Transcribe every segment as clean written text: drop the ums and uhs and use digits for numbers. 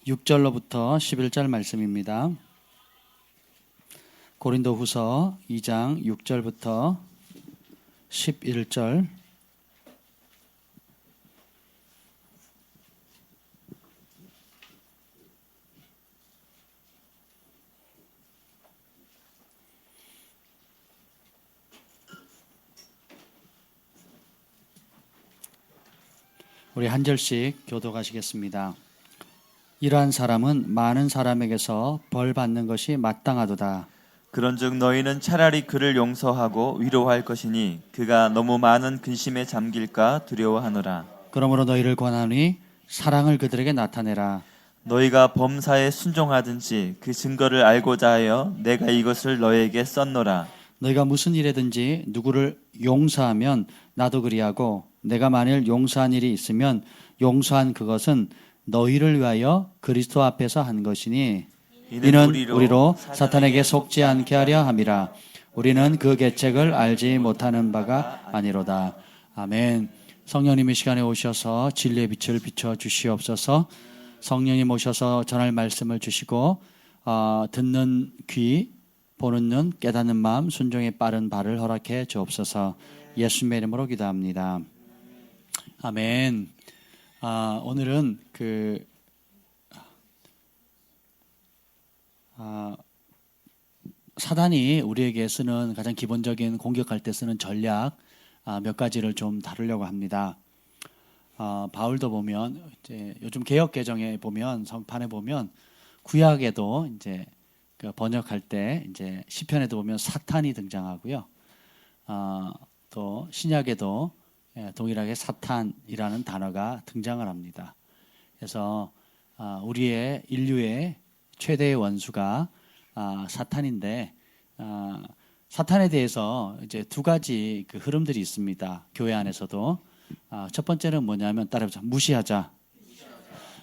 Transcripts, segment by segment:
6절로부터 11절 말씀입니다. 고린도후서 2장 6절부터 11절. 우리 한 절씩 교독하시겠습니다. 이러한 사람은 많은 사람에게서 벌 받는 것이 마땅하도다. 그런즉 너희는 차라리 그를 용서하고 위로할 것이니 그가 너무 많은 근심에 잠길까 두려워하노라. 그러므로 너희를 권하노니 사랑을 그들에게 나타내라. 너희가 범사에 순종하든지 그 증거를 알고자 하여 내가 이것을 너희에게 썼노라. 너희가 무슨 일에든지 누구를 용서하면 나도 그리하고 내가 만일 용서한 일이 있으면 용서한 그것은 너희를 위하여 그리스도 앞에서 한 것이니 이는 우리로 사탄에게 속지 않게 하려 함이라. 우리는 그 계책을 알지 못하는 바가 아니로다. 아멘. 성령님이 시간에 오셔서 진리의 빛을 비춰주시옵소서. 성령님 오셔서 전할 말씀을 주시고 듣는 귀, 보는 눈, 깨닫는 마음, 순종의 빠른 발을 허락해 주옵소서. 예수님의 이름으로 기도합니다. 아멘. 오늘은 사단이 우리에게 쓰는 가장 기본적인 공격할 때 쓰는 전략 몇 가지를 좀 다루려고 합니다. 바울도 보면 이제 요즘 개역 개정에 보면 성판에 보면 구약에도 이제 그 번역할 때 이제 시편에도 보면 사탄이 등장하고요. 또 신약에도 동일하게 사탄이라는 단어가 등장을 합니다. 그래서 우리의 인류의 최대의 원수가 사탄인데 사탄에 대해서 이제 두 가지 그 흐름들이 있습니다. 교회 안에서도 첫 번째는 뭐냐면 따라해보자. 무시하자.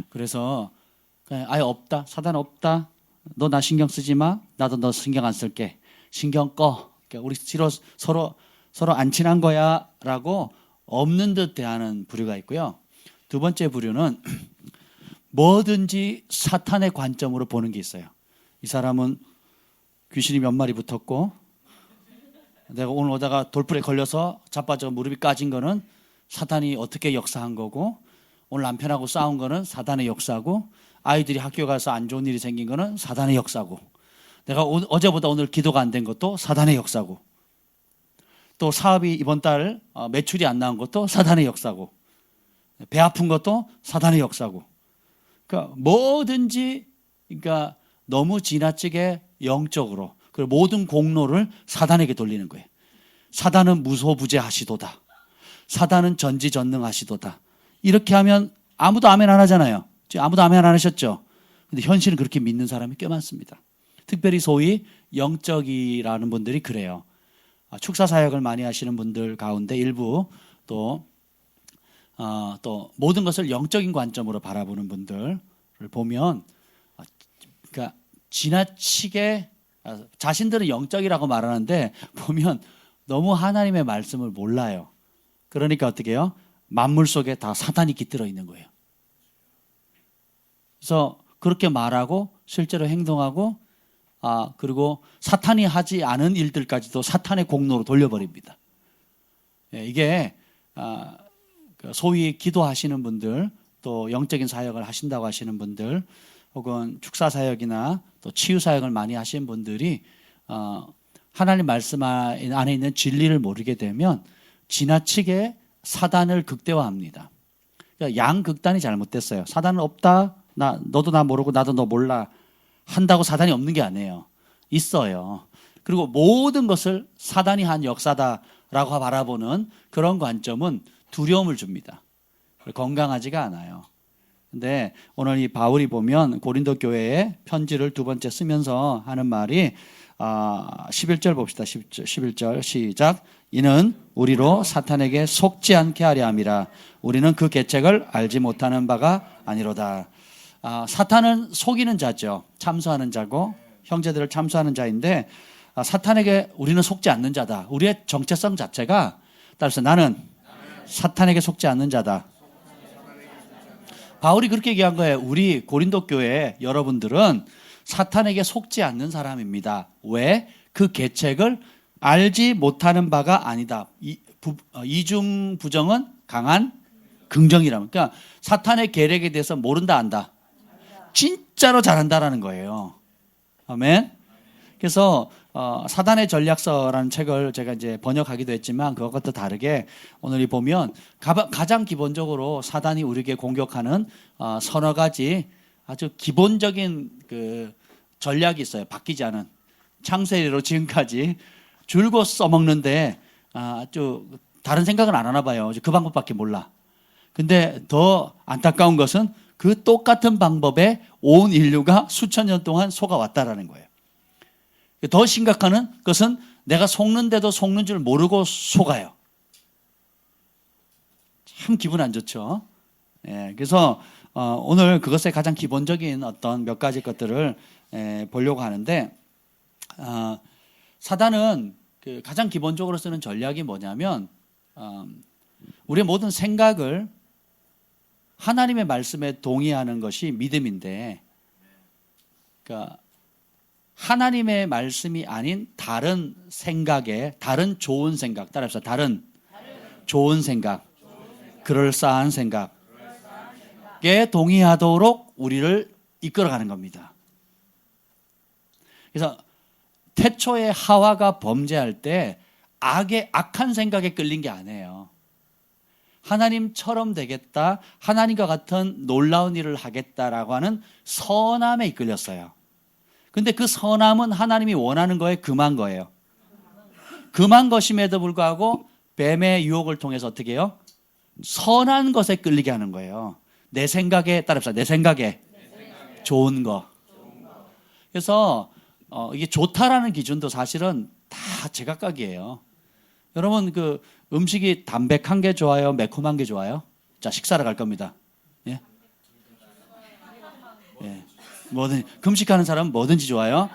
그래서 그냥 아예 없다. 사단 없다. 너 나 신경 쓰지 마. 나도 너 신경 안 쓸게. 신경 꺼. 그러니까 우리 서로 안 친한 거야라고 없는 듯 대하는 부류가 있고요. 두 번째 부류는 뭐든지 사탄의 관점으로 보는 게 있어요. 이 사람은 귀신이 몇 마리 붙었고 내가 오늘 오다가 돌풀에 걸려서 자빠져 무릎이 까진 거는 사탄이 어떻게 역사한 거고 오늘 남편하고 싸운 거는 사탄의 역사고 아이들이 학교 가서 안 좋은 일이 생긴 거는 사탄의 역사고 내가 어제보다 오늘 기도가 안 된 것도 사탄의 역사고 또 사업이 이번 달 매출이 안 나온 것도 사탄의 역사고 배 아픈 것도 사탄의 역사고 그러니까 뭐든지 그러니까 너무 지나치게 영적으로 그리고 모든 공로를 사단에게 돌리는 거예요. 사단은 무소부재하시도다. 사단은 전지전능하시도다. 이렇게 하면 아무도 아멘 안 하잖아요. 지금 아무도 아멘 안 하셨죠. 근데 현실은 그렇게 믿는 사람이 꽤 많습니다. 특별히 소위 영적이라는 분들이 그래요. 축사 사역을 많이 하시는 분들 가운데 일부 또 모든 것을 영적인 관점으로 바라보는 분들을 보면 그러니까 지나치게 자신들은 영적이라고 말하는데 보면 너무 하나님의 말씀을 몰라요. 그러니까 어떻게 해요? 만물 속에 다 사탄이 깃들어 있는 거예요. 그래서 그렇게 말하고 실제로 행동하고 그리고 사탄이 하지 않은 일들까지도 사탄의 공로로 돌려버립니다. 이게 소위 기도하시는 분들 또 영적인 사역을 하신다고 하시는 분들 혹은 축사 사역이나 또 치유 사역을 많이 하시는 분들이 하나님 말씀 안에 있는 진리를 모르게 되면 지나치게 사단을 극대화합니다. 그러니까 양극단이 잘못됐어요. 사단은 없다. 너도 나 모르고 나도 너 몰라. 한다고 사단이 없는 게 아니에요. 있어요. 그리고 모든 것을 사단이 한 역사다라고 바라보는 그런 관점은 두려움을 줍니다. 건강하지가 않아요. 근데 오늘 이 바울이 보면 고린도 교회에 편지를 두 번째 쓰면서 하는 말이 11절 봅시다. 11절 시작. 이는 우리로 사탄에게 속지 않게 하려 함이라. 우리는 그 계책을 알지 못하는 바가 아니로다. 사탄은 속이는 자죠. 참소하는 자고 형제들을 참소하는 자인데 사탄에게 우리는 속지 않는 자다. 우리의 정체성 자체가 따라서 나는 사탄에게 속지 않는 자다. 바울이 그렇게 얘기한 거예요. 우리 고린도 교회 여러분들은 사탄에게 속지 않는 사람입니다. 왜? 그 계책을 알지 못하는 바가 아니다. 이중 부정은 강한 긍정이라면. 그러니까 사탄의 계략에 대해서 모른다 안다. 진짜로 잘한다라는 거예요. 아멘. 그래서 사단의 전략서라는 책을 제가 이제 번역하기도 했지만 그것과 다르게 오늘 보면 가장 기본적으로 사단이 우리에게 공격하는 서너 가지 아주 기본적인 그 전략이 있어요. 바뀌지 않은 창세기로 지금까지 줄곧 써먹는데 아주 다른 생각은 안 하나 봐요. 그 방법밖에 몰라. 근데 더 안타까운 것은 그 똑같은 방법에 온 인류가 수천 년 동안 속아왔다라는 거예요. 더 심각한 것은 내가 속는데도 속는 줄 모르고 속아요. 참 기분 안 좋죠. 예, 그래서 오늘 그것의 가장 기본적인 어떤 몇 가지 것들을 보려고 하는데 사단은 그 가장 기본적으로 쓰는 전략이 뭐냐면 우리의 모든 생각을 하나님의 말씀에 동의하는 것이 믿음인데, 그러니까 하나님의 말씀이 아닌 다른 생각에, 다른 좋은 생각, 따라합시다. 다른 좋은 생각, 그럴싸한 생각에 동의하도록 우리를 이끌어가는 겁니다. 그래서 태초에 하와가 범죄할 때 악한 생각에 끌린 게 아니에요. 하나님처럼 되겠다, 하나님과 같은 놀라운 일을 하겠다라고 하는 선함에 이끌렸어요. 근데 그 선함은 하나님이 원하는 거에 금한 거예요. 금한 것임에도 불구하고 뱀의 유혹을 통해서 어떻게 해요? 선한 것에 끌리게 하는 거예요. 내 생각에 따라서 내 생각에 좋은 거. 그래서 이게 좋다라는 기준도 사실은 다 제각각이에요. 여러분 그 음식이 담백한 게 좋아요? 매콤한 게 좋아요? 자, 식사를 갈 겁니다. 예? 예. 금식하는 사람은 뭐든지 좋아요.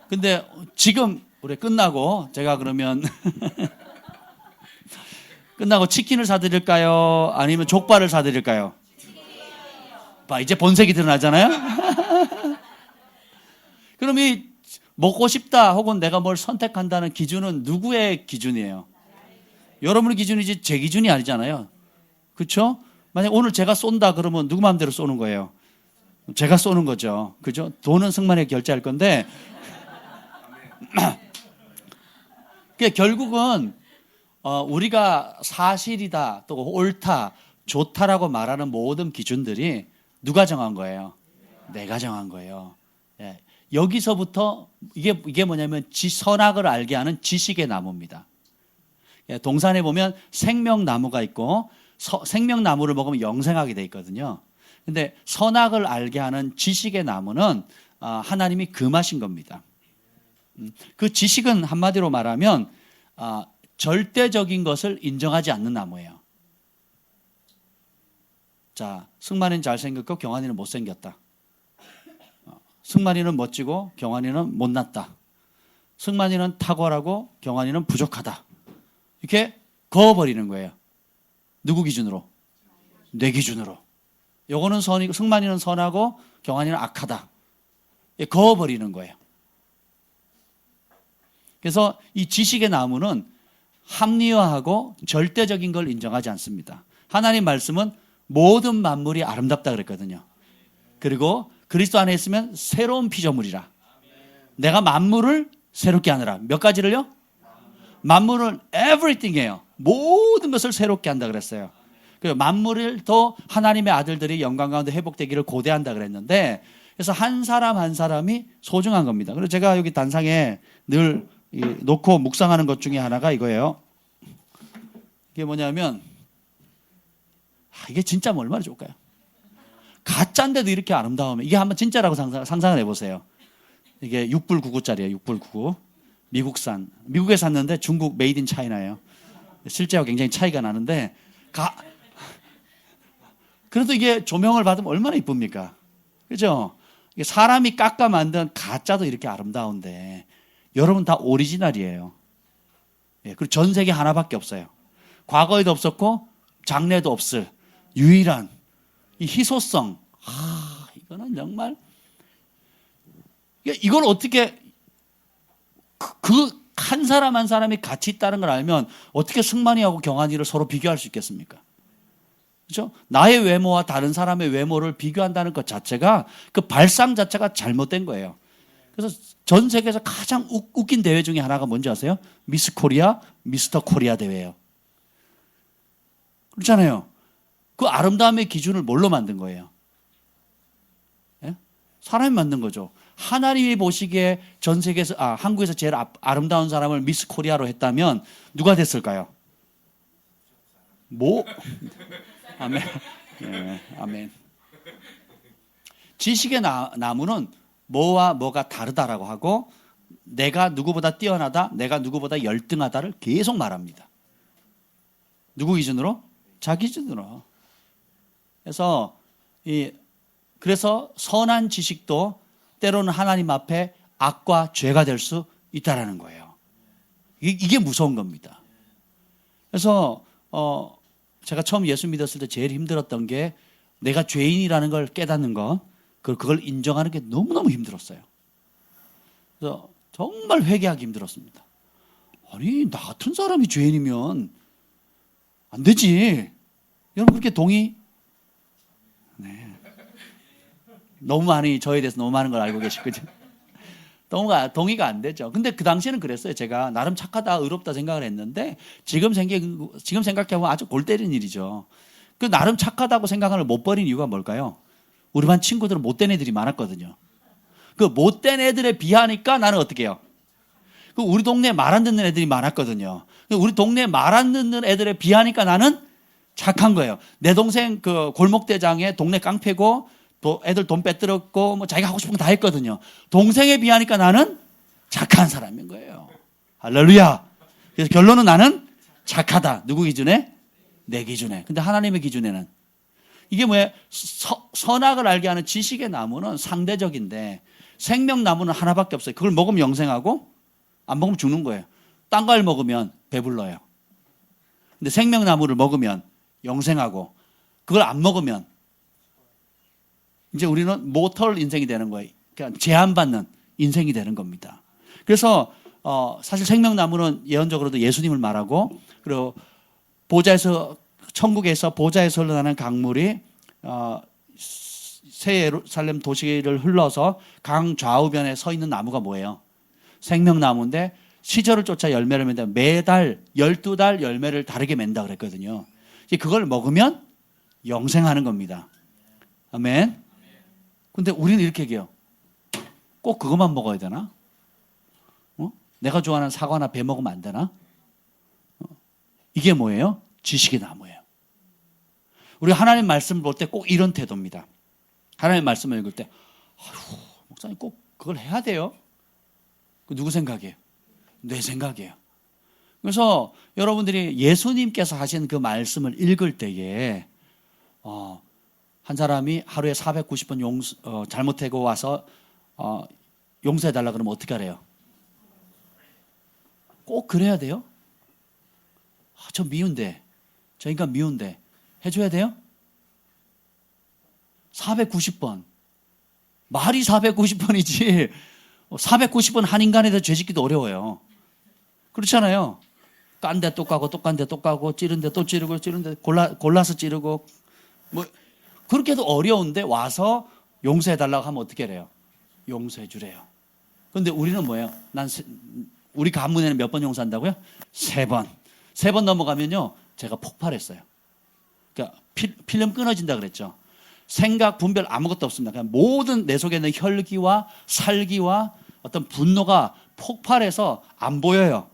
근데 지금 우리 끝나고 제가 그러면 끝나고 치킨을 사드릴까요? 아니면 족발을 사드릴까요? 봐, 이제 본색이 드러나잖아요. 그럼 이 먹고 싶다 혹은 내가 뭘 선택한다는 기준은 누구의 기준이에요? 여러분의 기준이지 제 기준이 아니잖아요. 그렇죠? 만약 오늘 제가 쏜다 그러면 누구 마음대로 쏘는 거예요? 제가 쏘는 거죠. 그죠? 돈은 승만이 결제할 건데 그러니까 결국은 우리가 사실이다 또 옳다 좋다라고 말하는 모든 기준들이 누가 정한 거예요? 내가 정한 거예요. 예. 여기서부터 이게 뭐냐면 선악을 알게 하는 지식의 나무입니다. 예, 동산에 보면 생명나무가 있고 생명나무를 먹으면 영생하게 돼 있거든요. 근데 선악을 알게 하는 지식의 나무는 하나님이 금하신 겁니다. 그 지식은 한마디로 말하면 절대적인 것을 인정하지 않는 나무예요. 자, 승만이는 잘생겼고 경환이는 못생겼다. 승만이는 멋지고 경환이는 못났다. 승만이는 탁월하고 경환이는 부족하다. 이렇게 그어버리는 거예요. 누구 기준으로? 내 기준으로. 요거는 선이고 승만이는 선하고 경환이는 악하다. 그어버리는 거예요. 그래서 이 지식의 나무는 합리화하고 절대적인 걸 인정하지 않습니다. 하나님 말씀은 모든 만물이 아름답다 그랬거든요. 그리고 그리스도 안에 있으면 새로운 피조물이라. 내가 만물을 새롭게 하느라. 몇 가지를요? 만물은 everything이에요. 모든 것을 새롭게 한다 그랬어요. 만물을 더 하나님의 아들들이 영광 가운데 회복되기를 고대한다 그랬는데, 그래서 한 사람 한 사람이 소중한 겁니다. 그래서 제가 여기 단상에 늘 놓고 묵상하는 것 중에 하나가 이거예요. 이게 뭐냐면 이게 진짜면 얼마나 좋을까요? 가짜인데도 이렇게 아름다우면 이게 한번 진짜라고 상상을 해보세요. 이게 6불 99짜리예요. 6불 99. 미국산. 미국에 샀는데 중국 메이드 인 차이나예요. 실제하고 굉장히 차이가 나는데 그래도 이게 조명을 받으면 얼마나 이쁩니까? 그죠? 사람이 깎아 만든 가짜도 이렇게 아름다운데 여러분 다 오리지널이에요. 예, 그리고 전 세계 하나밖에 없어요. 과거에도 없었고 장래도 없을 유일한 이 희소성, 이거는 정말 이걸 어떻게 그 한 사람 한 사람이 같이 있다는 걸 알면 어떻게 승만이하고 경환이를 서로 비교할 수 있겠습니까? 그렇죠? 나의 외모와 다른 사람의 외모를 비교한다는 것 자체가 그 발상 자체가 잘못된 거예요. 그래서 전 세계에서 가장 웃긴 대회 중에 하나가 뭔지 아세요? 미스 코리아, 미스터 코리아 대회예요. 그렇잖아요. 그 아름다움의 기준을 뭘로 만든 거예요? 예? 사람이 만든 거죠. 하나님이 보시기에 전 세계에서 한국에서 제일 아름다운 사람을 미스 코리아로 했다면 누가 됐을까요? 아멘. 예, 아멘. 지식의 나무는 뭐와 뭐가 다르다라고 하고 내가 누구보다 뛰어나다, 내가 누구보다 열등하다를 계속 말합니다. 누구 기준으로? 자기 기준으로. 그래서 선한 지식도 때로는 하나님 앞에 악과 죄가 될 수 있다라는 거예요. 이게 무서운 겁니다. 그래서 제가 처음 예수 믿었을 때 제일 힘들었던 게 내가 죄인이라는 걸 깨닫는 것, 그걸 인정하는 게 너무너무 힘들었어요. 그래서 정말 회개하기 힘들었습니다. 아니, 나 같은 사람이 죄인이면 안 되지. 여러분 그렇게 동의? 네. 너무 많이 저에 대해서 너무 많은 걸 알고 계시거든요. 동의가 안 되죠. 근데 그 당시에는 그랬어요. 제가 나름 착하다, 의롭다 생각을 했는데 지금 생각해보면 아주 골 때리는 일이죠. 그 나름 착하다고 생각을 못 버린 이유가 뭘까요? 우리 반 친구들은 못된 애들이 많았거든요. 그 못된 애들에 비하니까 나는 어떻게 해요? 그 우리 동네에 말 안 듣는 애들이 많았거든요. 우리 동네에 말 안 듣는 애들에 비하니까 나는 착한 거예요. 내 동생 그 골목대장에 동네 깡패고 또 애들 돈 빼들었고 뭐 자기가 하고 싶은 거 다 했거든요. 동생에 비하니까 나는 착한 사람인 거예요. 할렐루야. 그래서 결론은 나는 착하다. 누구 기준에? 내 기준에. 근데 하나님의 기준에는 이게 뭐예요? 선악을 알게 하는 지식의 나무는 상대적인데 생명나무는 하나밖에 없어요. 그걸 먹으면 영생하고 안 먹으면 죽는 거예요. 딴 걸 먹으면 배불러요. 근데 생명나무를 먹으면 영생하고 그걸 안 먹으면 이제 우리는 모털 인생이 되는 거예요. 그러니까 제한받는 인생이 되는 겁니다. 그래서 사실 생명나무는 예언적으로도 예수님을 말하고 그리고 천국에서 보좌에서 흘러나는 강물이 새 예루살렘 도시를 흘러서 강 좌우변에 서 있는 나무가 뭐예요? 생명나무인데 시절을 쫓아 열매를 맺는다. 매달 12달 열매를 다르게 맺는다 그랬거든요. 그걸 먹으면 영생하는 겁니다. 아멘. 근데 우리는 이렇게 얘기해요. 꼭 그것만 먹어야 되나? 내가 좋아하는 사과나 배 먹으면 안 되나? 이게 뭐예요? 지식의 나무예요. 우리 하나님 말씀을 볼 때 꼭 이런 태도입니다. 하나님 말씀을 읽을 때 목사님 꼭 그걸 해야 돼요? 누구 생각이에요? 내 생각이에요. 그래서 여러분들이 예수님께서 하신 그 말씀을 읽을 때에 한 사람이 하루에 490번 잘못하고 와서 용서해달라 그러면 어떻게 하래요? 꼭 그래야 돼요? 저 미운데, 저 인간 미운데 해줘야 돼요? 490번. 말이 490번이지 490번 한 인간에 대해 죄짓기도 어려워요. 그렇잖아요. 깐 데 또 까고 또 깐 데 또 까고 찌른 데 또 찌르고 찌른 데 골라서 찌르고 뭐 그렇게 해도 어려운데 와서 용서해달라고 하면 어떻게 해요? 용서해 주래요. 그런데 우리는 뭐예요? 우리 가문에는 몇 번 용서한다고요? 3번. 3번 넘어가면요. 제가 폭발했어요. 그러니까 필름 끊어진다 그랬죠. 생각, 분별 아무것도 없습니다. 그냥 모든 내 속에 있는 혈기와 살기와 어떤 분노가 폭발해서 안 보여요.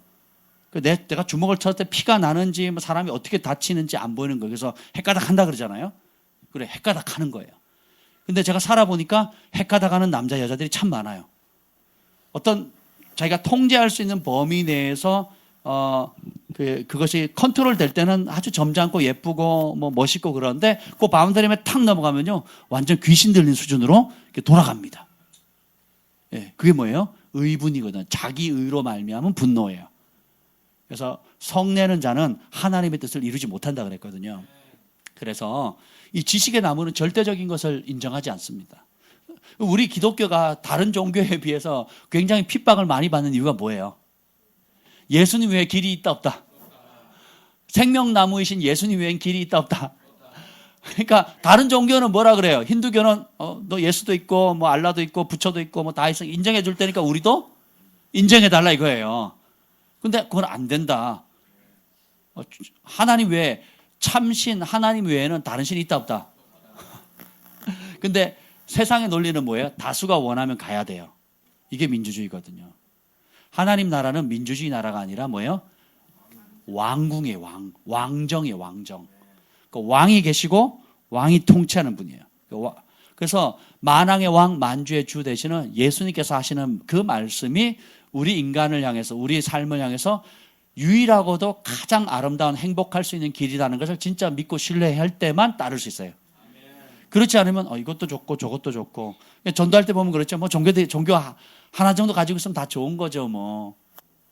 내가 주먹을 쳤을 때 피가 나는지 뭐 사람이 어떻게 다치는지 안 보이는 거예요. 그래서 헷가닥 한다 그러잖아요. 그래, 헷가닥 하는 거예요. 근데 제가 살아보니까 헷가닥 하는 남자, 여자들이 참 많아요. 어떤 자기가 통제할 수 있는 범위 내에서 그것이 컨트롤 될 때는 아주 점잖고 예쁘고 뭐 멋있고 그런데 그 바운더리에 탁 넘어가면요 완전 귀신 들린 수준으로 이렇게 돌아갑니다. 예, 그게 뭐예요? 의분이거든. 자기 의로 말미암은 분노예요. 그래서 성내는 자는 하나님의 뜻을 이루지 못한다 그랬거든요. 그래서 이 지식의 나무는 절대적인 것을 인정하지 않습니다. 우리 기독교가 다른 종교에 비해서 굉장히 핍박을 많이 받는 이유가 뭐예요? 예수님 외에 길이 있다 없다? 생명나무이신 예수님 외엔 길이 있다 없다? 그러니까 다른 종교는 뭐라 그래요? 힌두교는 너 예수도 있고 뭐 알라도 있고 부처도 있고 뭐 다 있어 인정해 줄 테니까 우리도 인정해 달라 이거예요. 근데 그건 안 된다. 하나님 외에 참신 하나님 외에는 다른 신이 있다 없다? 근데 세상의 논리는 뭐예요? 다수가 원하면 가야 돼요. 이게 민주주의거든요. 하나님 나라는 민주주의 나라가 아니라 뭐예요? 왕궁이에요. 왕정이에요. 왕정. 그 왕이 계시고 왕이 통치하는 분이에요. 그래서 만왕의 왕 만주의 주 되시는 예수님께서 하시는 그 말씀이 우리 인간을 향해서 우리 삶을 향해서 유일하고도 가장 아름다운 행복할 수 있는 길이라는 것을 진짜 믿고 신뢰할 때만 따를 수 있어요. 그렇지 않으면 이것도 좋고 저것도 좋고 전도할 때 보면 그렇죠. 뭐 종교 하나 정도 가지고 있으면 다 좋은 거죠. 뭐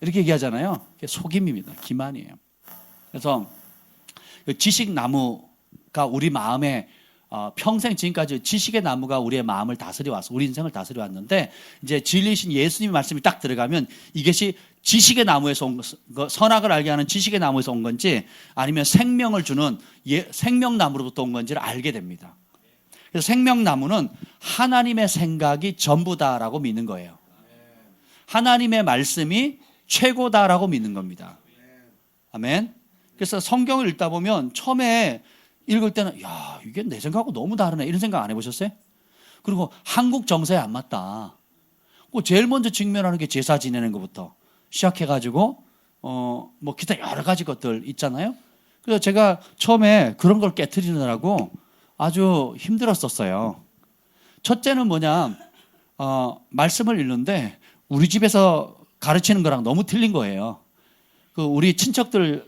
이렇게 얘기하잖아요. 그게 속임입니다. 기만이에요. 그래서 지식 나무가 우리 마음에 평생 지금까지 지식의 나무가 우리의 마음을 다스려 왔어. 우리 인생을 다스려 왔는데 이제 진리신 예수님의 말씀이 딱 들어가면 이것이 지식의 나무에서 온 선악을 알게 하는 지식의 나무에서 온 건지 아니면 생명을 주는 생명나무로부터 온 건지를 알게 됩니다. 그래서 생명나무는 하나님의 생각이 전부다라고 믿는 거예요. 하나님의 말씀이 최고다라고 믿는 겁니다. 아멘. 그래서 성경을 읽다 보면 처음에 읽을 때는 야 이게 내 생각하고 너무 다르네 이런 생각 안 해보셨어요? 그리고 한국 정서에 안 맞다. 제일 먼저 직면하는 게 제사 지내는 것부터 시작해가지고 뭐 기타 여러 가지 것들 있잖아요. 그래서 제가 처음에 그런 걸 깨트리느라고 아주 힘들었었어요. 첫째는 뭐냐 말씀을 읽는데 우리 집에서 가르치는 거랑 너무 틀린 거예요. 우리 친척들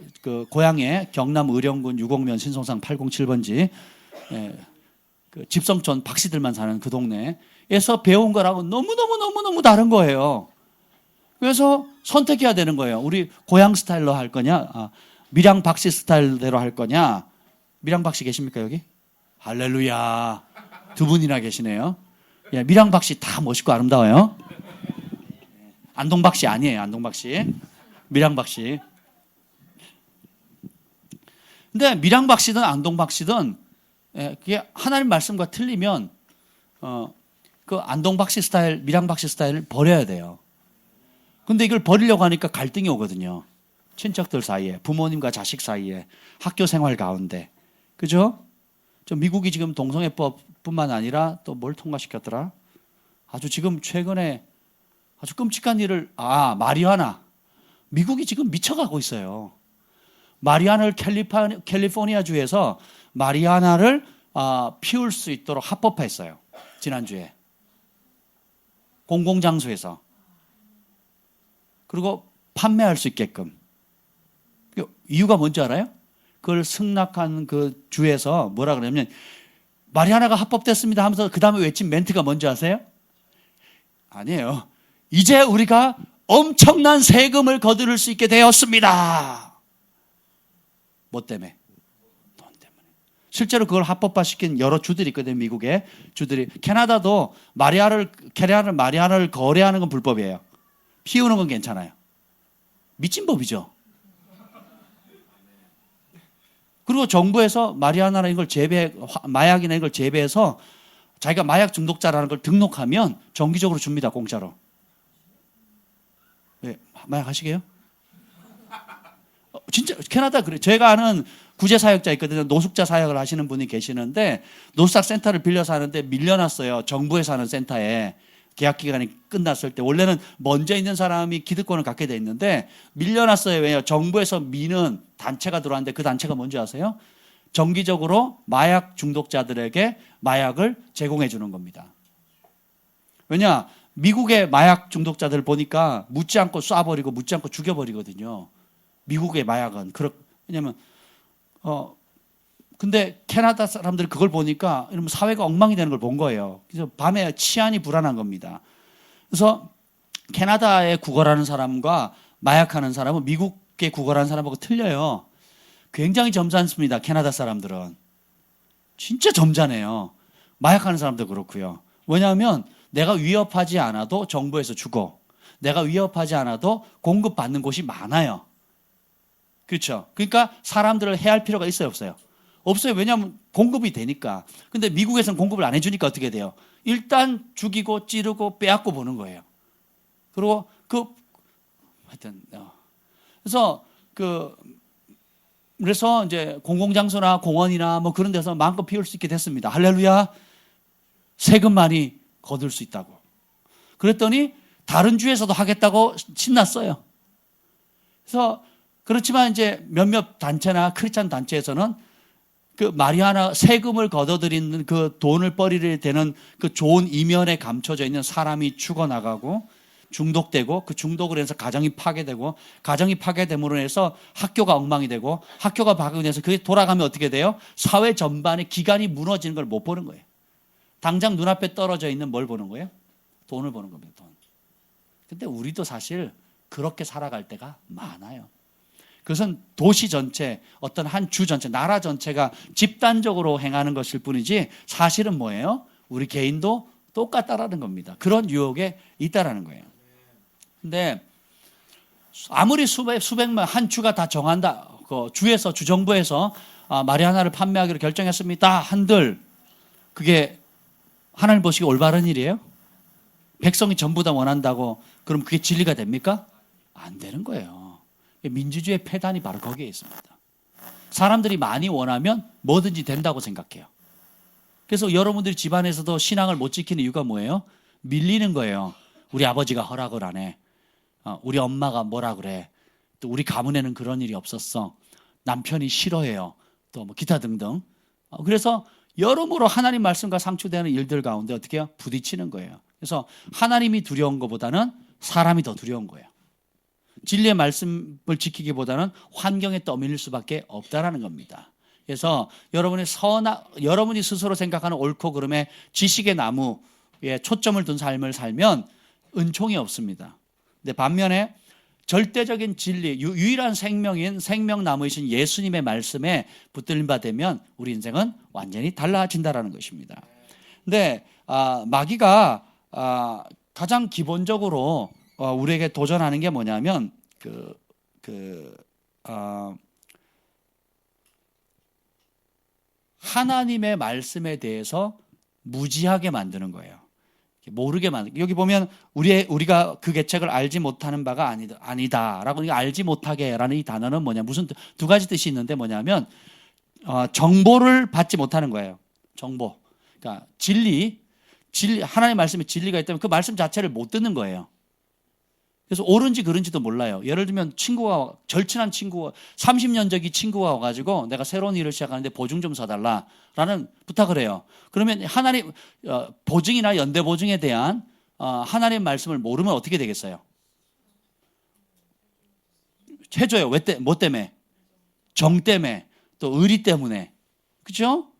고향에 경남 의령군 유곡면 신송상 807번지 집성촌 박씨들만 사는 그 동네에서 배운 거랑은 너무 다른 거예요. 그래서 선택해야 되는 거예요. 우리 고향 스타일로 할 거냐, 밀양 박씨 스타일대로 할 거냐. 밀양 박씨 계십니까 여기? 할렐루야. 두 분이나 계시네요. 예, 밀양 박씨 다 멋있고 아름다워요. 안동 박씨 아니에요. 안동 박씨. 밀양 박씨. 근데 밀양 박씨든 안동 박씨든 그게 하나님 말씀과 틀리면 그 안동 박씨 스타일, 밀양 박씨 스타일을 버려야 돼요. 근데 이걸 버리려고 하니까 갈등이 오거든요. 친척들 사이에, 부모님과 자식 사이에, 학교 생활 가운데. 그죠? 미국이 지금 동성애법뿐만 아니라 또 뭘 통과시켰더라? 아주 지금 최근에 아주 끔찍한 일을, 마리화나. 미국이 지금 미쳐가고 있어요. 마리화나를 캘리포니아 주에서 마리화나를 피울 수 있도록 합법화했어요. 지난주에. 공공장소에서. 그리고 판매할 수 있게끔. 이유가 뭔지 알아요? 그걸 승낙한 그 주에서 뭐라 그러냐면 마리화나가 합법됐습니다 하면서 그 다음에 외친 멘트가 뭔지 아세요? 아니에요. 이제 우리가 엄청난 세금을 거두를 수 있게 되었습니다. 뭐 때문에? 돈 때문에. 실제로 그걸 합법화시킨 여러 주들이 있거든요. 미국에 주들이. 캐나다도 마리화나를 거래하는 건 불법이에요. 피우는 건 괜찮아요. 미친 법이죠. 그리고 정부에서 마리화나나 이걸 마약이나 이걸 재배해서 자기가 마약 중독자라는 걸 등록하면 정기적으로 줍니다. 공짜로. 왜? 마약 하시게요? 진짜 캐나다 그래. 제가 아는 구제 사역자 있거든요. 노숙자 사역을 하시는 분이 계시는데 노숙자 센터를 빌려서 하는데 밀려났어요. 정부에서 하는 센터에. 계약 기간이 끝났을 때 원래는 먼저 있는 사람이 기득권을 갖게 돼 있는데 밀려났어요. 왜요? 정부에서 미는 단체가 들어왔는데 그 단체가 뭔지 아세요? 정기적으로 마약 중독자들에게 마약을 제공해 주는 겁니다. 왜냐? 미국의 마약 중독자들 보니까 묻지 않고 쏴버리고 묻지 않고 죽여버리거든요. 미국의 마약은. 왜냐면 근데 캐나다 사람들이 그걸 보니까 이러면 사회가 엉망이 되는 걸 본 거예요. 그래서 밤에 치안이 불안한 겁니다. 그래서 캐나다에 구걸하는 사람과 마약하는 사람은 미국에 구걸하는 사람하고 틀려요. 굉장히 점잖습니다. 캐나다 사람들은. 진짜 점잖해요. 마약하는 사람도 그렇고요. 왜냐하면 내가 위협하지 않아도 정부에서 주고 내가 위협하지 않아도 공급받는 곳이 많아요. 그렇죠? 그러니까 사람들을 해할 필요가 있어요, 없어요? 없어요. 왜냐하면 공급이 되니까. 근데 미국에서는 공급을 안 해주니까 어떻게 돼요? 일단 죽이고 찌르고 빼앗고 보는 거예요. 그리고 하여튼 그래서 이제 공공장소나 공원이나 뭐 그런 데서 마음껏 피울 수 있게 됐습니다. 할렐루야. 세금 많이 거둘 수 있다고. 그랬더니 다른 주에서도 하겠다고 신났어요. 그래서 그렇지만 이제 몇몇 단체나 크리스찬 단체에서는 그 마리아나 세금을 걷어들이는 그 돈을 벌이게 되는 그 좋은 이면에 감춰져 있는 사람이 죽어나가고 중독되고 그 중독으로 해서 가정이 파괴되고 가정이 파괴됨으로 해서 학교가 엉망이 되고 학교가 파괴돼서 그게 돌아가면 어떻게 돼요? 사회 전반의 기관이 무너지는 걸 못 보는 거예요. 당장 눈앞에 떨어져 있는 뭘 보는 거예요? 돈을 보는 겁니다. 돈. 근데 우리도 사실 그렇게 살아갈 때가 많아요. 그것은 도시 전체, 어떤 한 주 전체, 나라 전체가 집단적으로 행하는 것일 뿐이지 사실은 뭐예요? 우리 개인도 똑같다라는 겁니다. 그런 유혹에 있다라는 거예요. 근데 아무리 수백만 한 주가 다 정한다. 그 주에서 주정부에서 마리아나를 판매하기로 결정했습니다. 한들 그게 하나님 보시기 올바른 일이에요? 백성이 전부 다 원한다고 그럼 그게 진리가 됩니까? 안 되는 거예요. 민주주의의 폐단이 바로 거기에 있습니다. 사람들이 많이 원하면 뭐든지 된다고 생각해요. 그래서 여러분들이 집안에서도 신앙을 못 지키는 이유가 뭐예요? 밀리는 거예요. 우리 아버지가 허락을 안 해. 우리 엄마가 뭐라 그래. 또 우리 가문에는 그런 일이 없었어. 남편이 싫어해요. 또 뭐 기타 등등. 그래서 여러모로 하나님 말씀과 상충되는 일들 가운데 어떻게 해요? 부딪히는 거예요. 그래서 하나님이 두려운 것보다는 사람이 더 두려운 거예요. 진리의 말씀을 지키기보다는 환경에 떠밀릴 수밖에 없다라는 겁니다. 그래서 여러분이 스스로 생각하는 옳고 그름의 지식의 나무에 초점을 둔 삶을 살면 은총이 없습니다. 근데 반면에 절대적인 진리, 유일한 생명인 생명나무이신 예수님의 말씀에 붙들림 바 되면 우리 인생은 완전히 달라진다라는 것입니다. 근데 마귀가 가장 기본적으로 우리에게 도전하는 게 뭐냐면 하나님의 말씀에 대해서 무지하게 만드는 거예요. 모르게 만드는. 여기 보면 우리가 그 계책을 알지 못하는 바가 아니다라고 알지 못하게라는 이 단어는 뭐냐? 무슨 두 가지 뜻이 있는데 뭐냐면 정보를 받지 못하는 거예요. 정보. 그러니까 진리 하나님의 말씀에 진리가 있다면 그 말씀 자체를 못 듣는 거예요. 그래서 옳은지 그른지도 몰라요. 예를 들면 절친한 친구가 30년 전기 친구가 와가지고 내가 새로운 일을 시작하는데 보증 좀 서달라라는 부탁을 해요. 그러면 하나님 보증이나 연대 보증에 대한 하나님의 말씀을 모르면 어떻게 되겠어요? 해줘요. 뭐 때문에? 정 때문에, 또 의리 때문에, 그렇죠?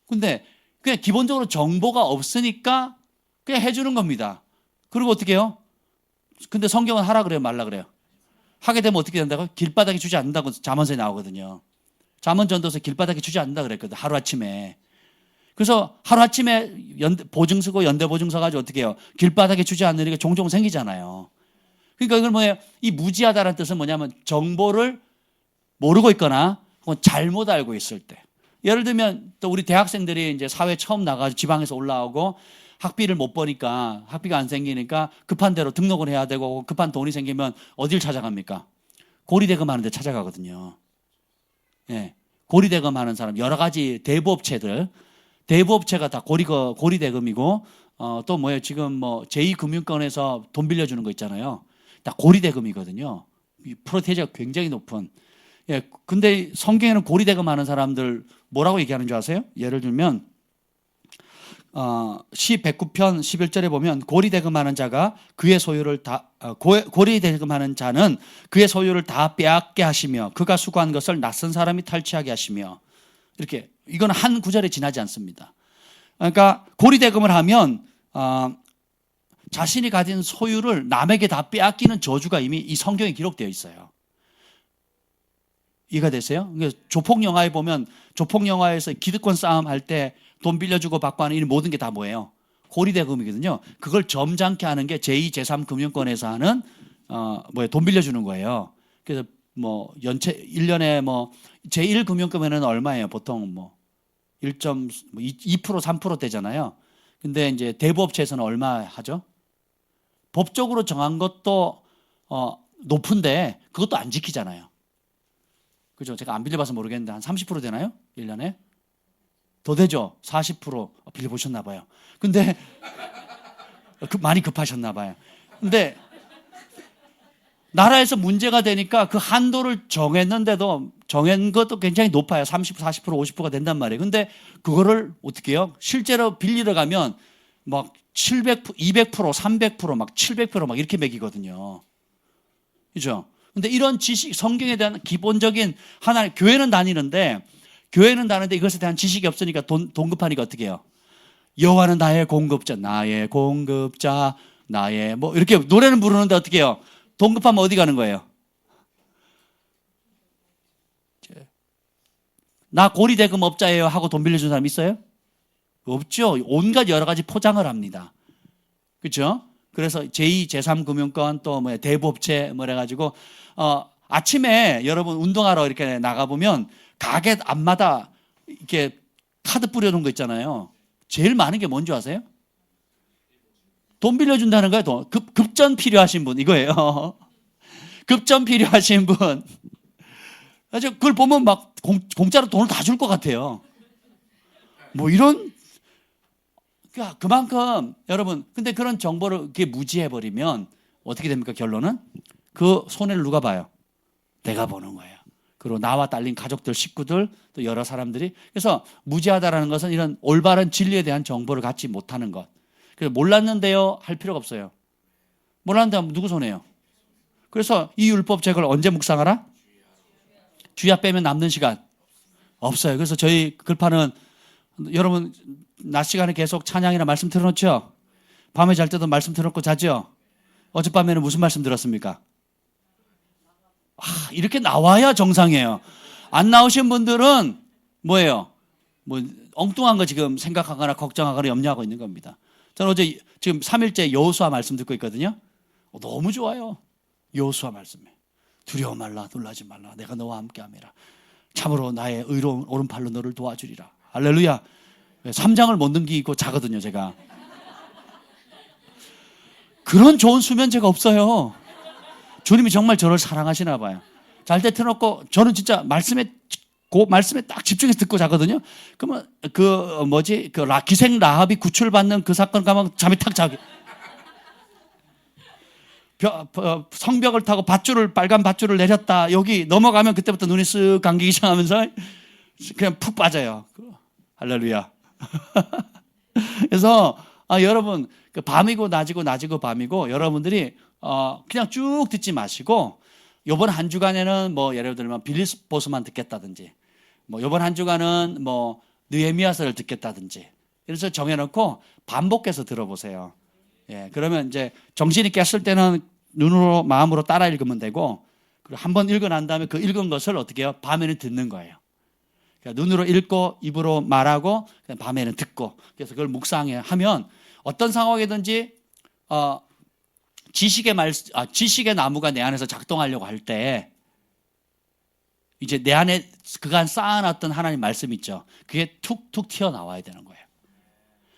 근데 그냥 기본적으로 정보가 없으니까 그냥 해주는 겁니다. 그리고 어떻게 해요? 근데 성경은 하라 그래요, 말라 그래요? 하게 되면 어떻게 된다고? 길바닥에 주지 않는다고 잠언서에 나오거든요. 잠언전도서 길바닥에 주지 않는다 그랬거든, 하루아침에. 그래서 하루아침에 보증서고 연대보증서 가지고 어떻게 해요? 길바닥에 주지 않는 일이 종종 생기잖아요. 그러니까 이걸 뭐예요? 이 무지하다는 뜻은 뭐냐면 정보를 모르고 있거나 혹은 잘못 알고 있을 때. 예를 들면 또 우리 대학생들이 이제 사회 처음 나가서 지방에서 올라오고 학비를 못 버니까 학비가 안 생기니까 급한 대로 등록을 해야 되고 급한 돈이 생기면 어딜 찾아갑니까? 고리대금 하는 데 찾아가거든요. 예. 고리대금 하는 사람 여러 가지 대부업체가 다 고리대금이고 또 뭐예요? 지금 뭐 제2금융권에서 돈 빌려주는 거 있잖아요. 다 고리대금이거든요. 프로테이지가 굉장히 높은. 예. 근데 성경에는 고리대금 하는 사람들 뭐라고 얘기하는 줄 아세요? 예를 들면 시 109편 11절에 보면 고리대금하는 자가 그의 소유를 다 고리대금하는 자는 그의 소유를 다 빼앗게 하시며 그가 수고한 것을 낯선 사람이 탈취하게 하시며 이렇게 이건 한 구절에 지나지 않습니다. 그러니까 고리대금을 하면 자신이 가진 소유를 남에게 다 빼앗기는 저주가 이미 이 성경에 기록되어 있어요. 이해가 되세요? 조폭 영화에 보면 조폭 영화에서 기득권 싸움 할 때 돈 빌려주고 받고 하는 이 모든 게 다 뭐예요? 고리대금이거든요. 그걸 점잖게 하는 게 제2, 제3 금융권에서 하는 돈 빌려주는 거예요. 그래서 뭐 연체 1년에 뭐 제1 금융권에는 얼마예요? 보통 뭐 1.2% 3% 되잖아요. 근데 이제 대부업체에서는 얼마 하죠? 법적으로 정한 것도 높은데 그것도 안 지키잖아요. 그죠? 제가 안 빌려봐서 모르겠는데 한 30% 되나요? 1년에? 더 되죠? 40% 빌려보셨나 봐요. 근데 많이 급하셨나 봐요. 근데 나라에서 문제가 되니까 그 한도를 정했는데도 정한 것도 굉장히 높아요. 30%, 40%, 50%가 된단 말이에요. 근데 그거를 어떻게 해요? 실제로 빌리러 가면 막 700%, 200%, 300%, 막 700% 막 이렇게 매기거든요. 그죠? 근데 이런 지식, 성경에 대한 기본적인 하나의 교회는 다니는데 이것에 대한 지식이 없으니까 돈 급하니까 어떻게 해요? 여호와는 나의 공급자, 나의 공급자, 나의 뭐 이렇게 노래는 부르는데 어떻게 해요? 돈 급하면 어디 가는 거예요? 나 고리대금 업자예요 하고 돈 빌려준 사람 있어요? 없죠. 온갖 여러 가지 포장을 합니다. 그렇죠? 그래서 제2, 제3 금융권 또 뭐 대부업체 뭐 해가지고 아침에 여러분 운동하러 이렇게 나가보면 가게 앞마다 이렇게 카드 뿌려놓은 거 있잖아요. 제일 많은 게 뭔지 아세요? 돈 빌려준다는 거예요. 돈. 급전 필요하신 분 이거예요. 급전 필요하신 분. 그걸 보면 막 공짜로 돈을 다 줄 것 같아요. 뭐 이런 그만큼 여러분 근데 그런 정보를 이렇게 무지해버리면 어떻게 됩니까? 결론은 그 손해를 누가 봐요? 내가 보는 거예요. 그리고 나와 딸린 가족들, 식구들, 또 여러 사람들이. 그래서 무지하다라는 것은 이런 올바른 진리에 대한 정보를 갖지 못하는 것. 그래서 몰랐는데요 할 필요가 없어요. 몰랐는데 하면 누구 손해요? 그래서 이 율법책을 언제 묵상하라? 주야 빼면 남는 시간 없어요. 그래서 저희 글파는 여러분 낮 시간에 계속 찬양이나 말씀 틀어놓죠? 밤에 잘 때도 말씀 틀어놓고 자죠? 어젯밤에는 무슨 말씀 들었습니까? 이렇게 나와야 정상이에요. 안 나오신 분들은 뭐예요? 뭐 엉뚱한 거 지금 생각하거나 걱정하거나 염려하고 있는 겁니다. 저는 어제 지금 3일째 여호수아 말씀 듣고 있거든요. 너무 좋아요. 여호수아 말씀에 두려워 말라 놀라지 말라 내가 너와 함께함이라 참으로 나의 의로운 오른팔로 너를 도와주리라. 할렐루야. 3장을 못 넘기고 자거든요 제가. 그런 좋은 수면제가 없어요. 주님이 정말 저를 사랑하시나 봐요. 잘 때 틀어놓고 저는 진짜 말씀에 딱 집중해서 듣고 자거든요. 그러면 기생 라합이 구출받는 그 사건 가면 잠이 탁 자게. 성벽을 타고 빨간 밧줄을 내렸다. 여기 넘어가면 그때부터 눈이 쓱 감기기 시작하면서 그냥 푹 빠져요. 할렐루야. 그래서 여러분 밤이고 낮이고 밤이고 여러분들이 그냥 쭉 듣지 마시고 이번 한 주간에는 뭐 예를 들면 빌립보서만 듣겠다든지 뭐 이번 한 주간은 뭐 느헤미야서를 듣겠다든지 그래서 정해놓고 반복해서 들어보세요. 예, 그러면 이제 정신이 깼을 때는 눈으로 마음으로 따라 읽으면 되고 그리고 한번 읽어 난 다음에 그 읽은 것을 어떻게 해요? 밤에는 듣는 거예요. 그러니까 눈으로 읽고 입으로 말하고 밤에는 듣고 그래서 그걸 묵상하면 어떤 상황이든지 지식의 나무가 내 안에서 작동하려고 할 때 이제 내 안에 그간 쌓아놨던 하나님 말씀 있죠. 그게 툭툭 튀어나와야 되는 거예요.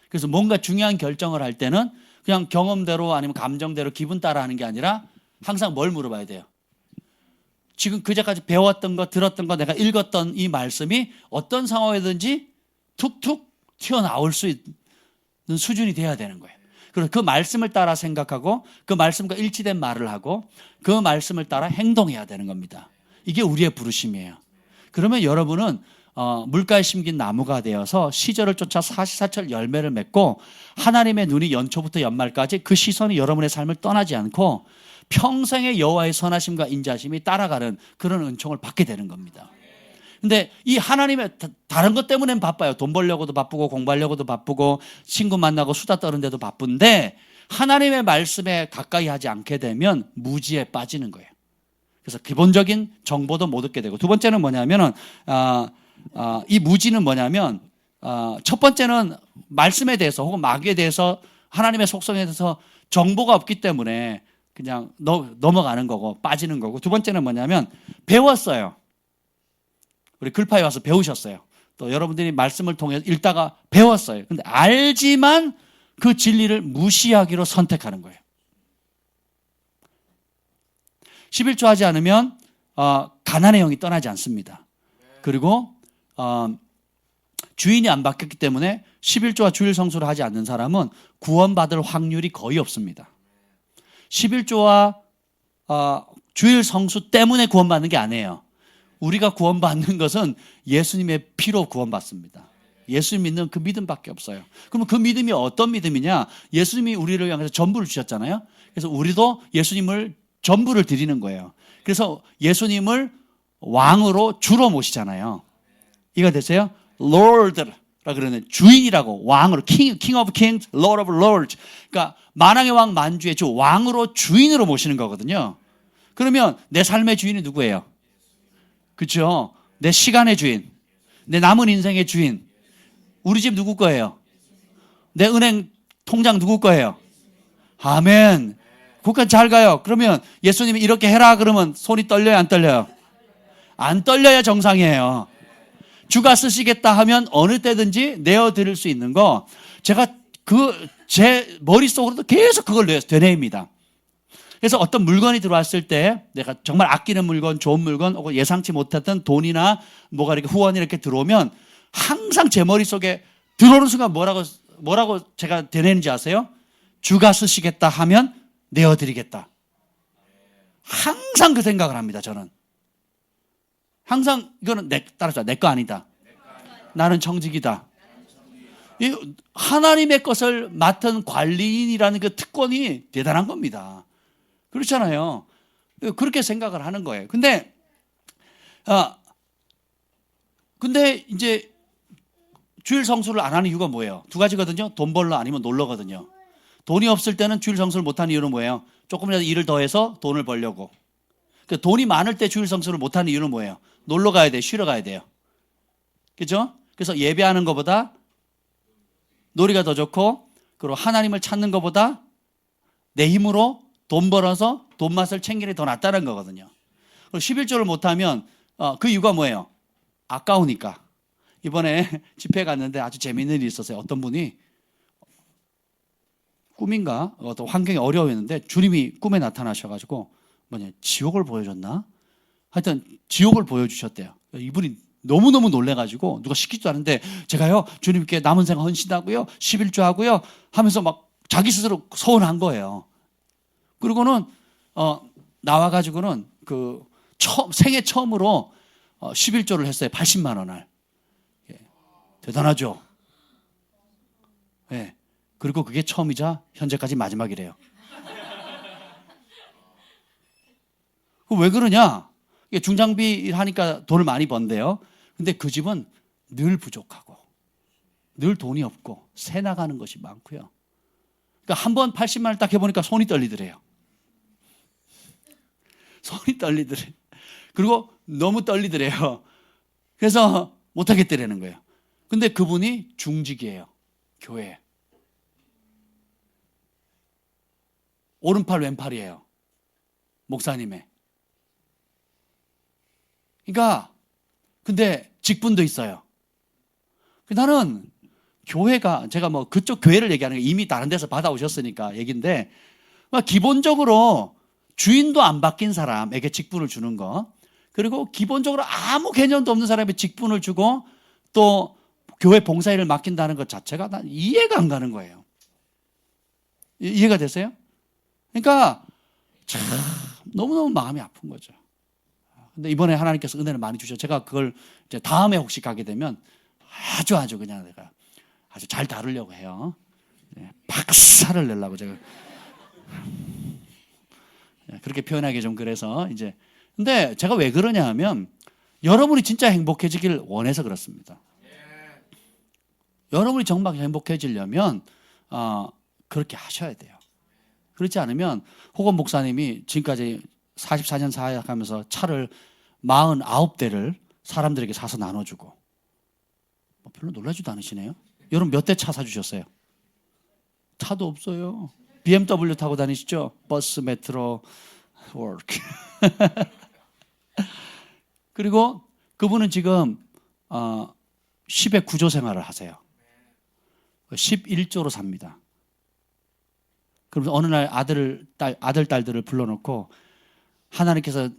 그래서 뭔가 중요한 결정을 할 때는 그냥 경험대로 아니면 감정대로 기분 따라 하는 게 아니라 항상 뭘 물어봐야 돼요. 지금 그제까지 배웠던 거 들었던 거 내가 읽었던 이 말씀이 어떤 상황이든지 툭툭 튀어나올 수 있는 수준이 돼야 되는 거예요. 그래서 그 말씀을 따라 생각하고 그 말씀과 일치된 말을 하고 그 말씀을 따라 행동해야 되는 겁니다. 이게 우리의 부르심이에요. 그러면 여러분은 물가에 심긴 나무가 되어서 시절을 쫓아 사시사철 열매를 맺고 하나님의 눈이 연초부터 연말까지 그 시선이 여러분의 삶을 떠나지 않고 평생의 여호와의 선하심과 인자심이 따라가는 그런 은총을 받게 되는 겁니다. 근데 이 하나님의 다른 것 때문엔 바빠요. 돈 벌려고도 바쁘고 공부하려고도 바쁘고 친구 만나고 수다 떠는데도 바쁜데 하나님의 말씀에 가까이 하지 않게 되면 무지에 빠지는 거예요. 그래서 기본적인 정보도 못 얻게 되고, 두 번째는 뭐냐면은 이 무지는 뭐냐면 첫 번째는 말씀에 대해서 혹은 마귀에 대해서 하나님의 속성에 대해서 정보가 없기 때문에 그냥 넘어가는 거고 빠지는 거고, 두 번째는 뭐냐면 배웠어요. 우리 글파에 와서 배우셨어요. 또 여러분들이 말씀을 통해서 읽다가 배웠어요. 근데 알지만 그 진리를 무시하기로 선택하는 거예요. 11조 하지 않으면 가난의 영이 떠나지 않습니다. 그리고 주인이 안 바뀌었기 때문에 11조와 주일 성수를 하지 않는 사람은 구원받을 확률이 거의 없습니다. 11조와 주일 성수 때문에 구원받는 게 아니에요. 우리가 구원받는 것은 예수님의 피로 구원받습니다. 예수님 믿는 그 믿음밖에 없어요. 그러면 그 믿음이 어떤 믿음이냐? 예수님이 우리를 향해서 전부를 주셨잖아요. 그래서 우리도 예수님을 전부를 드리는 거예요. 그래서 예수님을 왕으로 주로 모시잖아요. 이해가 되세요? Lord라 그러는 주인이라고, 왕으로, King of Kings, Lord of Lords. 그러니까 만왕의 왕 만주의 주, 왕으로 주인으로 모시는 거거든요. 그러면 내 삶의 주인이 누구예요? 그렇죠? 내 시간의 주인, 내 남은 인생의 주인. 우리 집 누구 거예요? 내 은행 통장 누구 거예요? 아멘. 그까지 잘 가요. 그러면 예수님이 이렇게 해라 그러면 손이 떨려요, 안 떨려요? 안 떨려야 정상이에요. 주가 쓰시겠다 하면 어느 때든지 내어드릴 수 있는 거, 제가 제 머릿속으로도 계속 그걸 되뇌입니다. 그래서 어떤 물건이 들어왔을 때 내가 정말 아끼는 물건, 좋은 물건, 혹은 예상치 못했던 돈이나 뭐가 이렇게 후원이 이렇게 들어오면 항상 제 머릿속에 들어오는 순간 뭐라고 제가 되뇌는지 아세요? 주가 쓰시겠다 하면 내어드리겠다. 항상 그 생각을 합니다, 저는. 항상 이거는 따라서 내 거 아니다. 나는 청직이다. 하나님의 것을 맡은 관리인이라는 그 특권이 대단한 겁니다. 그렇잖아요. 그렇게 생각을 하는 거예요. 근데 이제 주일 성수를 안 하는 이유가 뭐예요? 두 가지거든요. 돈 벌러 아니면 놀러거든요. 돈이 없을 때는 주일 성수를 못 하는 이유는 뭐예요? 조금이라도 일을 더해서 돈을 벌려고. 돈이 많을 때 주일 성수를 못 하는 이유는 뭐예요? 놀러 가야 돼, 쉬러 가야 돼요. 그렇죠? 그래서 예배하는 것보다 놀이가 더 좋고, 그리고 하나님을 찾는 것보다 내 힘으로 돈 벌어서 돈 맛을 챙기는 게 더 낫다는 거거든요. 그리고 11조를 못하면 그 이유가 뭐예요? 아까우니까. 이번에 집회 갔는데 아주 재미있는 일이 있었어요. 어떤 분이 꿈인가 어떤 환경이 어려웠는데 주님이 꿈에 나타나셔가지고 지옥을 보여줬나? 하여튼 지옥을 보여주셨대요. 이분이 너무너무 놀래가지고 누가 시키지도 않은데 제가요 주님께 남은 생을 헌신하고요 11조 하고요 하면서 막 자기 스스로 서운한 거예요. 그리고는 나와가지고는 생애 처음으로 11조를 했어요. 80만 원을. 예, 대단하죠. 예. 그리고 그게 처음이자 현재까지 마지막이래요. 왜 그러냐? 중장비 하니까 돈을 많이 번대요. 근데 그 집은 늘 부족하고 늘 돈이 없고 새 나가는 것이 많고요. 그러니까 한 번 80만 원을 딱 해보니까 손이 떨리더래요. 손이 떨리더래요. 그리고 너무 떨리더래요. 그래서 못하겠더라는 거예요. 근데 그분이 중직이에요. 교회에. 오른팔 왼팔이에요. 목사님의. 그러니까 근데 직분도 있어요. 나는 교회가 제가 그쪽 교회를 얘기하는 게 이미 다른 데서 받아오셨으니까 얘기인데 기본적으로 주인도 안 바뀐 사람에게 직분을 주는 거, 그리고 기본적으로 아무 개념도 없는 사람에게 직분을 주고 또 교회 봉사일을 맡긴다는 것 자체가 난 이해가 안 가는 거예요. 이해가 되세요? 그러니까 참 너무너무 마음이 아픈 거죠. 근데 이번에 하나님께서 은혜를 많이 주셔서 제가 그걸 이제 다음에 혹시 가게 되면 아주 그냥 내가 아주 잘 다루려고 해요. 박살을 내려고 제가 그렇게 표현하기 좀 그래서 이제. 근데 제가 왜 그러냐 하면 여러분이 진짜 행복해지길 원해서 그렇습니다. 여러분이 정말 행복해지려면 그렇게 하셔야 돼요. 그렇지 않으면 호건 목사님이 지금까지 44년 사역하면서 차를 49대를 사람들에게 사서 나눠주고. 별로 놀라지도 않으시네요. 여러분 몇 대 차 사주셨어요? 차도 없어요. BMW 타고 다니시죠? 버스, 메트로, 워크. 그리고 그분은 지금 10의 구조 생활을 하세요. 11조로 삽니다. 그러면서 어느 날 아들, 딸들을 불러놓고 하나님께서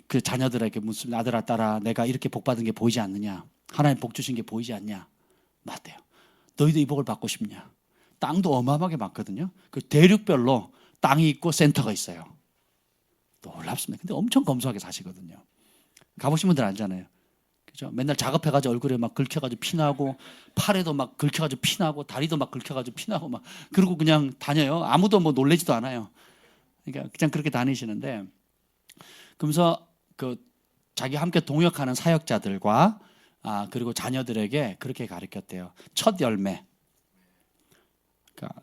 그 자녀들에게 묻습니다. 아들아, 딸아, 내가 이렇게 복 받은 게 보이지 않느냐? 하나님 복 주신 게 보이지 않냐? 맞대요. 너희도 이 복을 받고 싶냐? 땅도 어마어마하게 많거든요. 그 대륙별로 땅이 있고 센터가 있어요. 놀랍습니다. 근데 엄청 검소하게 사시거든요. 가보신 분들 알잖아요. 그죠? 맨날 작업해가지고 얼굴에 막 긁혀가지고 피나고, 팔에도 막 긁혀가지고 피나고, 다리도 막 긁혀가지고 피나고 막, 그러고 그냥 다녀요. 아무도 뭐 놀래지도 않아요. 그러니까 그냥 그렇게 다니시는데, 그러면서 그 자기 함께 동역하는 사역자들과 그리고 자녀들에게 그렇게 가르쳤대요. 첫 열매. 그러니까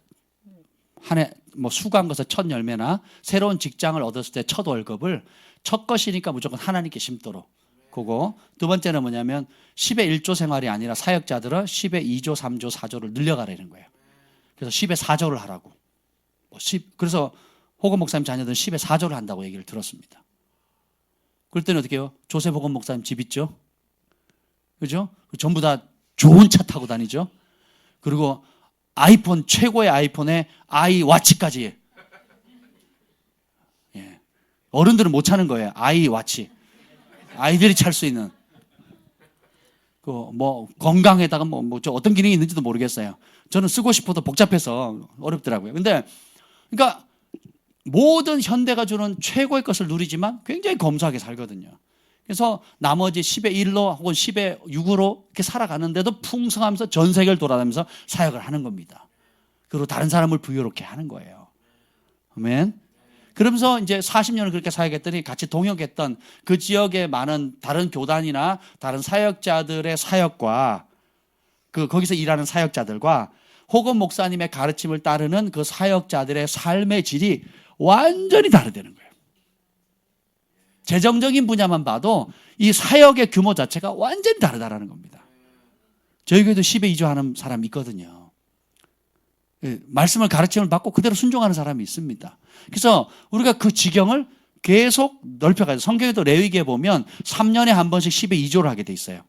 한 해 뭐 수고한 것의 첫 열매나 새로운 직장을 얻었을 때 첫 월급을 첫 것이니까 무조건 하나님께 심도록. 그거. 두 번째는 뭐냐면 10의 1조 생활이 아니라 사역자들은 10의 2조, 3조, 4조를 늘려가라는 거예요. 그래서 10의 4조를 하라고. 그래서 호건 목사님 자녀들은 10의 4조를 한다고 얘기를 들었습니다. 그럴 때는 어떻게 해요? 조세 호건 목사님 집 있죠? 그죠? 전부 다 좋은 차 타고 다니죠? 그리고 아이폰, 최고의 아이폰에 아이와치까지. 예. 어른들은 못 차는 거예요. 아이와치. 아이들이 찰 수 있는. 뭐, 건강에다가 저 어떤 기능이 있는지도 모르겠어요. 저는 쓰고 싶어도 복잡해서 어렵더라고요. 그러니까 모든 현대가 주는 최고의 것을 누리지만 굉장히 검소하게 살거든요. 그래서 나머지 10의 1로 혹은 10의 6으로 이렇게 살아가는데도 풍성하면서 전 세계를 돌아다니면서 사역을 하는 겁니다. 그리고 다른 사람을 부유롭게 하는 거예요. 아멘. 그러면서 이제 40년을 그렇게 사역했더니 같이 동역했던 그 지역에 많은 다른 교단이나 다른 사역자들의 사역과 거기서 일하는 사역자들과 호건 목사님의 가르침을 따르는 그 사역자들의 삶의 질이 완전히 다르다는 거예요. 재정적인 분야만 봐도 이 사역의 규모 자체가 완전히 다르다라는 겁니다. 저희 교회도 10에 2조 하는 사람이 있거든요. 말씀을 가르침을 받고 그대로 순종하는 사람이 있습니다. 그래서 우리가 그 지경을 계속 넓혀가죠. 성경에도 레위기에 보면 3년에 한 번씩 10에 2조를 하게 돼 있어요.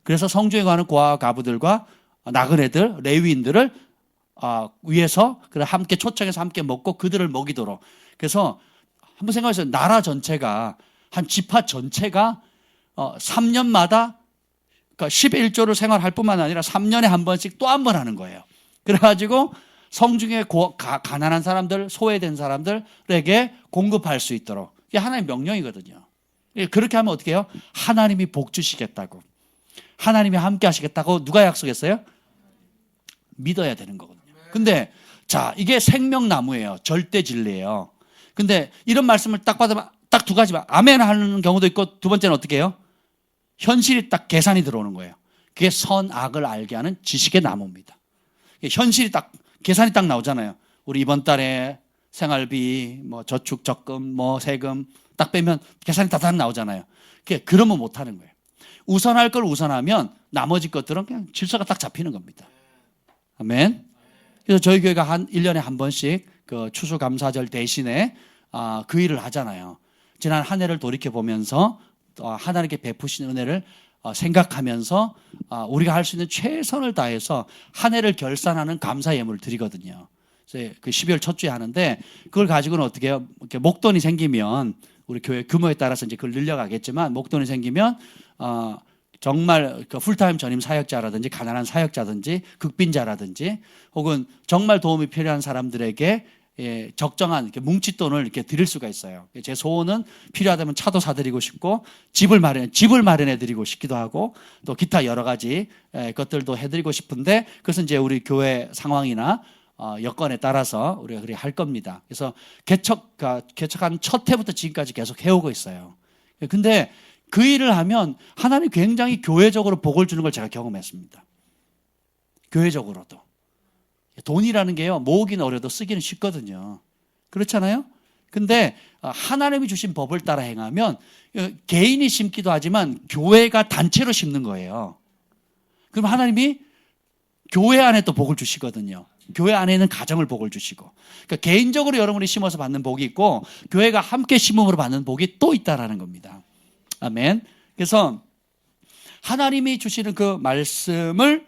그래서 성중에 가는 고아와 가부들과 나그네들, 레위인들을 위해서 함께 초청해서 함께 먹고 그들을 먹이도록. 그래서 한번 생각해보세요. 나라 전체가 한 지파 전체가 3년마다 그러니까 10의 1조를 생활할 뿐만 아니라 3년에 한 번씩 또 한 번 하는 거예요. 그래가지고 성중에 가난한 사람들, 소외된 사람들에게 공급할 수 있도록. 이게 하나님의 명령이거든요. 그렇게 하면 어떻게 해요? 하나님이 복 주시겠다고. 하나님이 함께 하시겠다고 누가 약속했어요? 믿어야 되는 거거든요. 근데 자, 이게 생명나무예요. 절대 진리예요. 근데 이런 말씀을 딱 받으면 딱 두 가지만 아멘 하는 경우도 있고 두 번째는 어떻게 해요? 현실이 딱 계산이 들어오는 거예요. 그게 선악을 알게 하는 지식의 나무입니다. 현실이 딱 계산이 딱 나오잖아요. 우리 이번 달에 생활비, 뭐 저축, 적금, 뭐 세금 딱 빼면 계산이 다 나오잖아요. 그러면 못 하는 거예요. 우선할 걸 우선하면 나머지 것들은 그냥 질서가 딱 잡히는 겁니다. 아멘. 그래서 저희 교회가 한 1년에 한 번씩 그 추수감사절 대신에 그 일을 하잖아요. 지난 한 해를 돌이켜 보면서 하나님께 베푸신 은혜를 생각하면서 우리가 할 수 있는 최선을 다해서 한 해를 결산하는 감사 예물을 드리거든요. 그래서 그 12월 첫 주에 하는데 그걸 가지고는 어떻게 해요? 이렇게 목돈이 생기면 우리 교회 규모에 따라서 이제 그걸 늘려가겠지만 목돈이 생기면 정말 그 풀타임 전임 사역자라든지 가난한 사역자든지 극빈자라든지 혹은 정말 도움이 필요한 사람들에게 적정한 이렇게 뭉칫돈을 이렇게 드릴 수가 있어요. 제 소원은 필요하다면 차도 사드리고 싶고 집을 마련해 드리고 싶기도 하고 또 기타 여러 가지 것들도 해드리고 싶은데 그것은 이제 우리 교회 상황이나 여건에 따라서 우리가 그렇게 할 겁니다. 그래서 개척한 첫 해부터 지금까지 계속 해오고 있어요. 근데 그 일을 하면 하나님 굉장히 교회적으로 복을 주는 걸 제가 경험했습니다. 교회적으로도. 돈이라는 게요, 모으기는 어려도 쓰기는 쉽거든요. 그렇잖아요? 근데 하나님이 주신 법을 따라 행하면 개인이 심기도 하지만 교회가 단체로 심는 거예요. 그럼 하나님이 교회 안에 또 복을 주시거든요. 교회 안에 있는 가정을 복을 주시고. 그러니까 개인적으로 여러분이 심어서 받는 복이 있고 교회가 함께 심음으로 받는 복이 또 있다라는 겁니다. 아멘. 그래서 하나님이 주시는 그 말씀을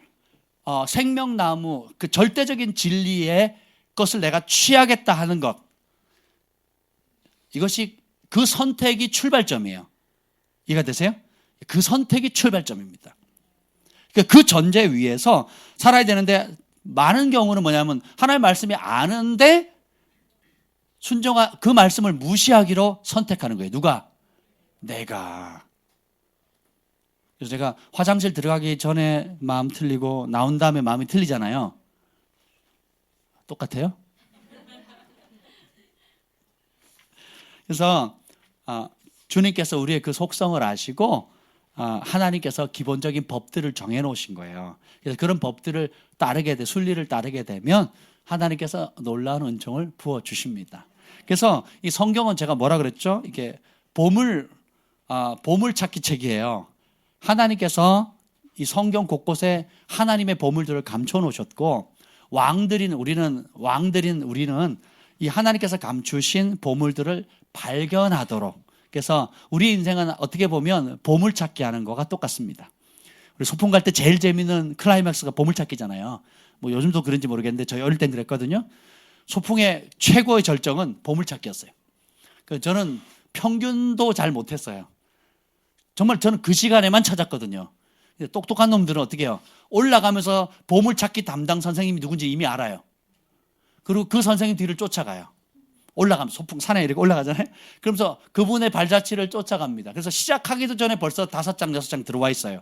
생명나무, 그 절대적인 진리의 것을 내가 취하겠다 하는 것, 이것이 그 선택이 출발점이에요. 이해가 되세요? 그 선택이 출발점입니다. 그러니까 그 전제 위에서 살아야 되는데 많은 경우는 뭐냐면 하나님의 말씀이 아는데 그 말씀을 무시하기로 선택하는 거예요. 누가? 내가. 그래서 제가 화장실 들어가기 전에 마음 틀리고 나온 다음에 마음이 틀리잖아요. 똑같아요? 그래서 주님께서 우리의 그 속성을 아시고 하나님께서 기본적인 법들을 정해놓으신 거예요. 그래서 그런 법들을 순리를 따르게 되면 하나님께서 놀라운 은총을 부어주십니다. 그래서 이 성경은 제가 뭐라 그랬죠? 이게 보물찾기 책이에요. 하나님께서 이 성경 곳곳에 하나님의 보물들을 감춰 놓으셨고 왕들인 우리는 이 하나님께서 감추신 보물들을 발견하도록, 그래서 우리 인생은 어떻게 보면 보물찾기 하는 거가 똑같습니다. 우리 소풍 갈 때 제일 재밌는 클라이맥스가 보물찾기잖아요. 뭐 요즘도 그런지 모르겠는데 저희 어릴 땐 그랬거든요. 소풍의 최고의 절정은 보물찾기였어요. 저는 평균도 잘 못했어요. 정말 저는 그 시간에만 찾았거든요. 똑똑한 놈들은 어떻게 해요? 올라가면서 보물찾기 담당 선생님이 누군지 이미 알아요. 그리고 그 선생님 뒤를 쫓아가요. 올라가면 소풍 산에 이렇게 올라가잖아요. 그러면서 그분의 발자취를 쫓아갑니다. 그래서 시작하기도 전에 벌써 5장, 6장 들어와 있어요.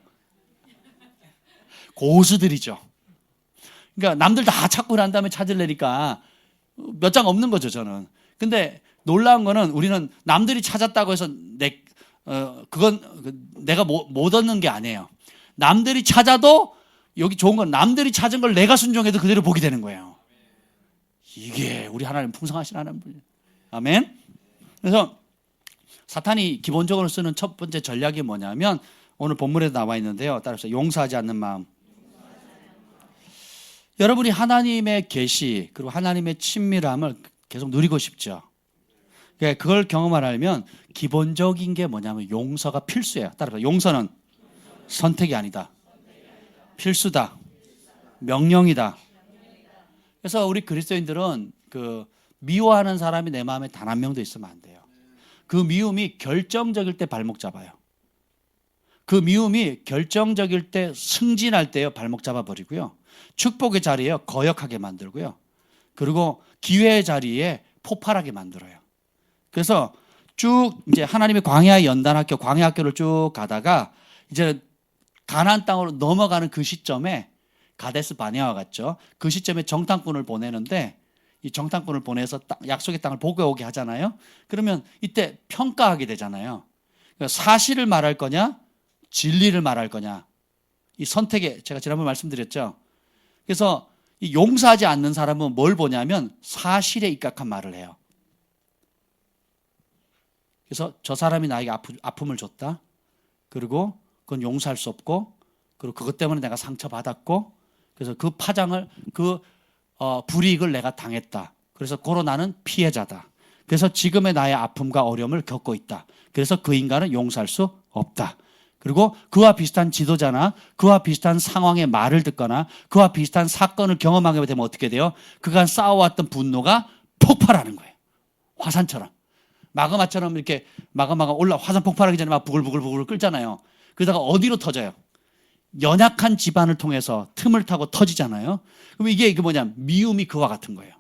고수들이죠. 그러니까 남들 다 찾고 난 다음에 찾으려니까 몇 장 없는 거죠, 저는. 근데 놀라운 거는 우리는 남들이 찾았다고 해서 그건 내가 못 얻는 게 아니에요. 남들이 찾아도 여기 좋은 건 남들이 찾은 걸 내가 순종해도 그대로 보게 되는 거예요. 이게 우리 하나님 풍성하신 하나님. 아멘. 그래서 사탄이 기본적으로 쓰는 첫 번째 전략이 뭐냐면 오늘 본문에 나와 있는데요. 따라서 용서하지 않는 마음. 여러분이 하나님의 계시 그리고 하나님의 친밀함을 계속 누리고 싶죠. 그걸 경험하려면 기본적인 게 뭐냐면 용서가 필수예요. 따라서 용서는 선택이 아니다. 필수다. 명령이다. 그래서 우리 그리스도인들은 미워하는 사람이 내 마음에 단 한 명도 있으면 안 돼요. 그 미움이 결정적일 때 발목 잡아요. 그 미움이 결정적일 때 승진할 때요 발목 잡아버리고요. 축복의 자리에 거역하게 만들고요. 그리고 기회의 자리에 폭발하게 만들어요. 그래서 쭉 이제 하나님의 광야의 연단학교, 광야학교를 쭉 가다가 이제 가나안 땅으로 넘어가는 그 시점에 가데스 바네아와 같죠. 그 시점에 정탐꾼을 보내는데 이 정탐꾼을 보내서 약속의 땅을 보고 오게 하잖아요. 그러면 이때 평가하게 되잖아요. 그러니까 사실을 말할 거냐, 진리를 말할 거냐. 이 선택에 제가 지난번 말씀드렸죠. 그래서 이 용서하지 않는 사람은 뭘 보냐면 사실에 입각한 말을 해요. 그래서 저 사람이 나에게 아픔을 줬다. 그리고 그건 용서할 수 없고, 그리고 그것 때문에 내가 상처받았고, 그래서 그 파장을, 불이익을 내가 당했다. 그래서 고로 나는 피해자다. 그래서 지금의 나의 아픔과 어려움을 겪고 있다. 그래서 그 인간은 용서할 수 없다. 그리고 그와 비슷한 지도자나 그와 비슷한 상황의 말을 듣거나 그와 비슷한 사건을 경험하게 되면 어떻게 돼요? 그간 쌓아왔던 분노가 폭발하는 거예요. 화산처럼. 마그마처럼 이렇게 마그마가 화산 폭발하기 전에 막 부글부글 끓잖아요. 그러다가 어디로 터져요? 연약한 집안을 통해서 틈을 타고 터지잖아요. 그럼 이게 미움이 그와 같은 거예요.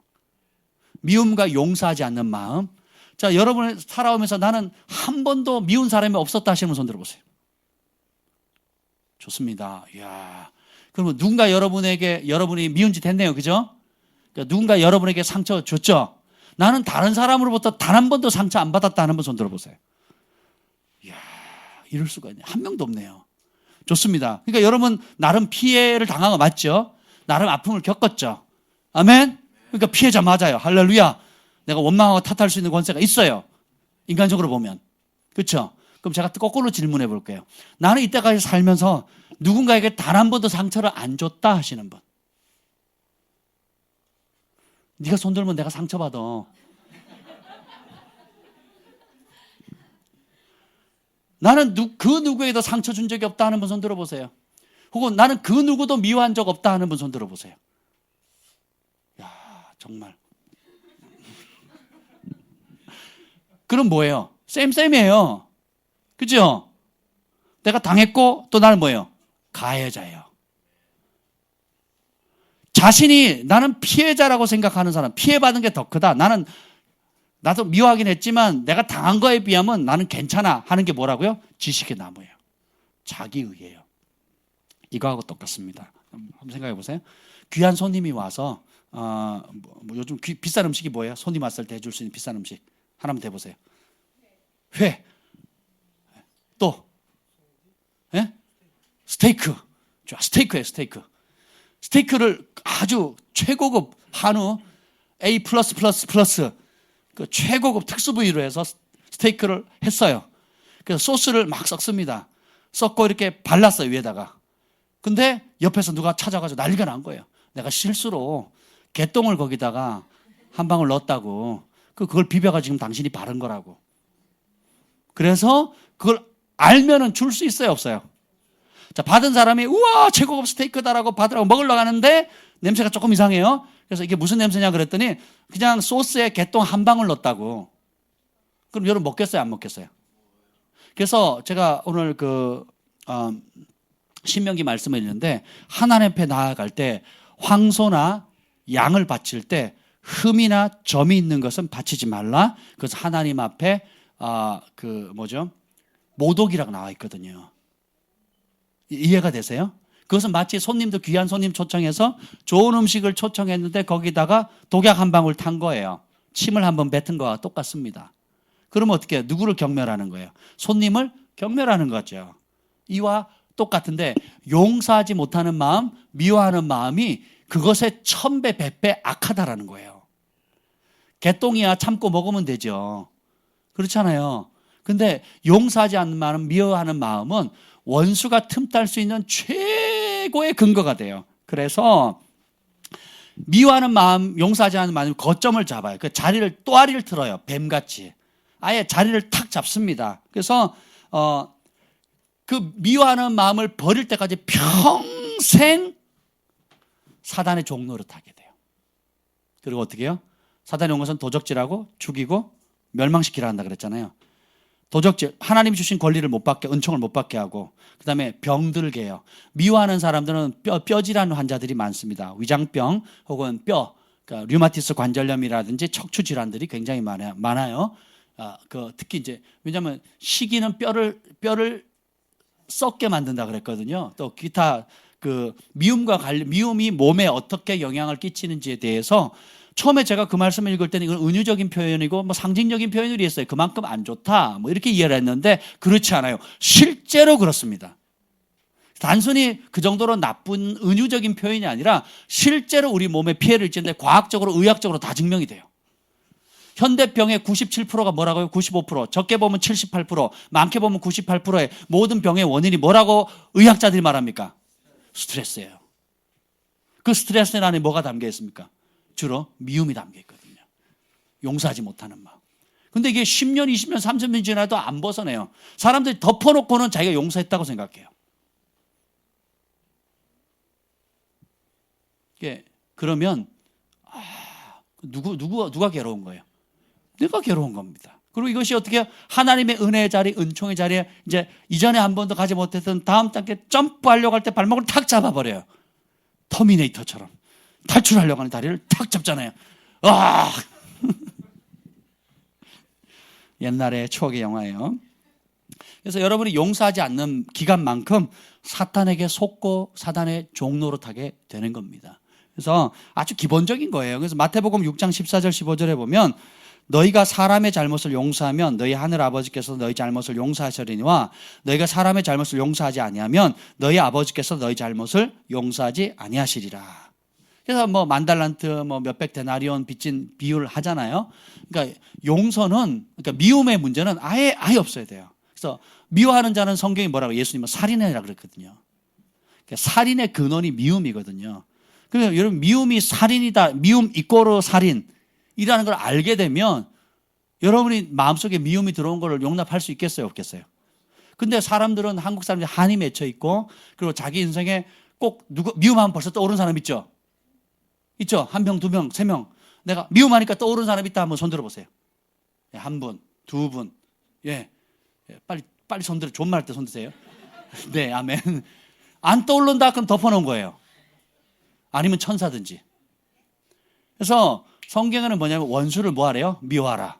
미움과 용서하지 않는 마음. 자, 여러분 살아오면서 나는 한 번도 미운 사람이 없었다 하시는 분 손 들어보세요. 좋습니다. 이야. 그러면 누군가 여러분이 미운 짓 했네요. 그죠? 그러니까 누군가 여러분에게 상처 줬죠? 나는 다른 사람으로부터 단 한 번도 상처 안 받았다 하는 분 손 들어보세요. 이야, 이럴 수가 있네. 한 명도 없네요. 좋습니다. 그러니까 여러분 나름 피해를 당한 거 맞죠? 나름 아픔을 겪었죠. 아멘? 그러니까 피해자 맞아요. 할렐루야. 내가 원망하고 탓할 수 있는 권세가 있어요. 인간적으로 보면. 그렇죠? 그럼 제가 거꾸로 질문해 볼게요. 나는 이때까지 살면서 누군가에게 단 한 번도 상처를 안 줬다 하시는 분. 네가 손 들면 내가 상처받아. 나는 그 누구에게도 상처 준 적이 없다 하는 분 손 들어보세요. 혹은 나는 그 누구도 미워한 적 없다 하는 분 손 들어보세요. 야, 정말. 그럼 뭐예요? 쌤이에요. 그죠? 내가 당했고 또 나는 뭐예요? 가해자예요. 자신이 나는 피해자라고 생각하는 사람, 피해받은 게 더 크다. 나도 미워하긴 했지만 내가 당한 거에 비하면 나는 괜찮아 하는 게 뭐라고요? 지식의 나무예요. 자기의예요. 이거하고 똑같습니다. 한번 생각해 보세요. 귀한 손님이 와서 요즘 비싼 음식이 뭐예요? 손님 왔을 때 해줄 수 있는 비싼 음식 하나만 대보세요. 회. 또 예? 스테이크. 좋아, 스테이크예요. 스테이크를 아주 최고급 한우 A+++ 그 최고급 특수 부위로 해서 스테이크를 했어요. 그래서 소스를 막 섞습니다. 섞고 이렇게 발랐어요, 위에다가. 근데 옆에서 누가 찾아가지고 난리가 난 거예요. 내가 실수로 개똥을 거기다가 한 방울 넣었다고. 그걸 비벼가지고 지금 당신이 바른 거라고. 그래서 그걸 알면은 줄 수 있어요, 없어요? 자, 받은 사람이 우와 최고급 스테이크다라고 받으라고 먹으려고 하는데 냄새가 조금 이상해요. 그래서 이게 무슨 냄새냐 그랬더니 그냥 소스에 개똥 한 방울 넣었다고. 그럼 여러분 먹겠어요, 안 먹겠어요? 그래서 제가 오늘 신명기 말씀을 읽는데 하나님 앞에 나아갈 때 황소나 양을 바칠 때 흠이나 점이 있는 것은 바치지 말라. 그래서 하나님 앞에 모독이라고 나와 있거든요. 이해가 되세요? 그것은 마치 손님도 귀한 손님 초청해서 좋은 음식을 초청했는데 거기다가 독약 한 방울 탄 거예요. 침을 한번 뱉은 거와 똑같습니다. 그러면 어떻게 해요? 누구를 경멸하는 거예요? 손님을 경멸하는 거죠. 이와 똑같은데 용서하지 못하는 마음, 미워하는 마음이 그것의 1000배, 100배 악하다라는 거예요. 개똥이야 참고 먹으면 되죠. 그렇잖아요. 근데 용서하지 않는 마음, 미워하는 마음은 원수가 틈탈 수 있는 최고의 근거가 돼요. 그래서 미워하는 마음, 용서하지 않는 마음 거점을 잡아요. 그 자리를 또아리를 틀어요. 뱀같이. 아예 자리를 탁 잡습니다. 그래서 그 미워하는 마음을 버릴 때까지 평생 사단의 종노릇 하게 돼요. 그리고 어떻게 해요? 사단의 온 것은 도적질하고 죽이고 멸망시키라 한다 그랬잖아요. 도적질, 하나님이 주신 권리를 못 받게, 은총을 못 받게 하고, 그 다음에 병들게 해요. 미워하는 사람들은 뼈질환 환자들이 많습니다. 위장병 혹은 그러니까 류마티스 관절염이라든지 척추 질환들이 굉장히 많아요. 특히 이제, 왜냐하면 시기는 뼈를 썩게 만든다 그랬거든요. 또 기타 미움이 몸에 어떻게 영향을 끼치는지에 대해서 처음에 제가 그 말씀을 읽을 때는 이건 은유적인 표현이고 상징적인 표현으로 했어요. 그만큼 안 좋다. 이렇게 이해를 했는데 그렇지 않아요. 실제로 그렇습니다. 단순히 그 정도로 나쁜 은유적인 표현이 아니라 실제로 우리 몸에 피해를 입는데 과학적으로 의학적으로 다 증명이 돼요. 현대병의 97%가 뭐라고요? 95%. 적게 보면 78%, 많게 보면 98%의 모든 병의 원인이 뭐라고 의학자들이 말합니까? 스트레스예요. 그 스트레스 안에 뭐가 담겨 있습니까? 주로 미움이 담겨 있거든요. 용서하지 못하는 마음. 근데 이게 10년, 20년, 30년 지나도 안 벗어내요. 사람들이 덮어놓고는 자기가 용서했다고 생각해요. 그러면 누가 괴로운 거예요? 내가 괴로운 겁니다. 그리고 이것이 어떻게 하나님의 은혜의 자리, 은총의 자리에 이제 이전에 한 번도 가지 못했던 다음 단계 점프하려고 할 때 발목을 탁 잡아버려요. 터미네이터처럼. 탈출하려고 하는 다리를 탁 잡잖아요. 옛날에 추억의 영화예요. 그래서 여러분이 용서하지 않는 기간만큼 사탄에게 속고 사단의 종노릇하게 되는 겁니다. 그래서 아주 기본적인 거예요. 그래서 마태복음 6장 14절 15절에 보면 너희가 사람의 잘못을 용서하면 너희 하늘 아버지께서 너희 잘못을 용서하시리니와 너희가 사람의 잘못을 용서하지 아니하면 너희 아버지께서 너희 잘못을 용서하지 아니하시리라. 그래서 뭐 만달란트, 뭐 몇백 데나리온 빚진 비유를 하잖아요. 그러니까 용서는, 그러니까 미움의 문제는 아예 없어야 돼요. 그래서 미워하는 자는 성경이 뭐라고 예수님은 살인해라 그랬거든요. 그러니까 살인의 근원이 미움이거든요. 그래서 여러분 미움이 살인이다, 미움 이꼬르 살인이라는 걸 알게 되면 여러분이 마음속에 미움이 들어온 걸 용납할 수 있겠어요, 없겠어요? 근데 사람들은, 한국 사람들이 한이 맺혀 있고, 그리고 자기 인생에 꼭 미움하면 벌써 떠오르는 사람 있죠? 있죠? 한 명, 두 명, 세 명. 내가 미움하니까 떠오르는 사람 있다 한번 손 들어보세요. 예, 한 분, 두 분. 예. 빨리 손 들어. 좋은 말 할 때 손 드세요. 네, 아멘. 안 떠오른다 그럼 덮어놓은 거예요. 아니면 천사든지. 그래서 성경에는 뭐냐면 원수를 뭐 하래요? 미워하라.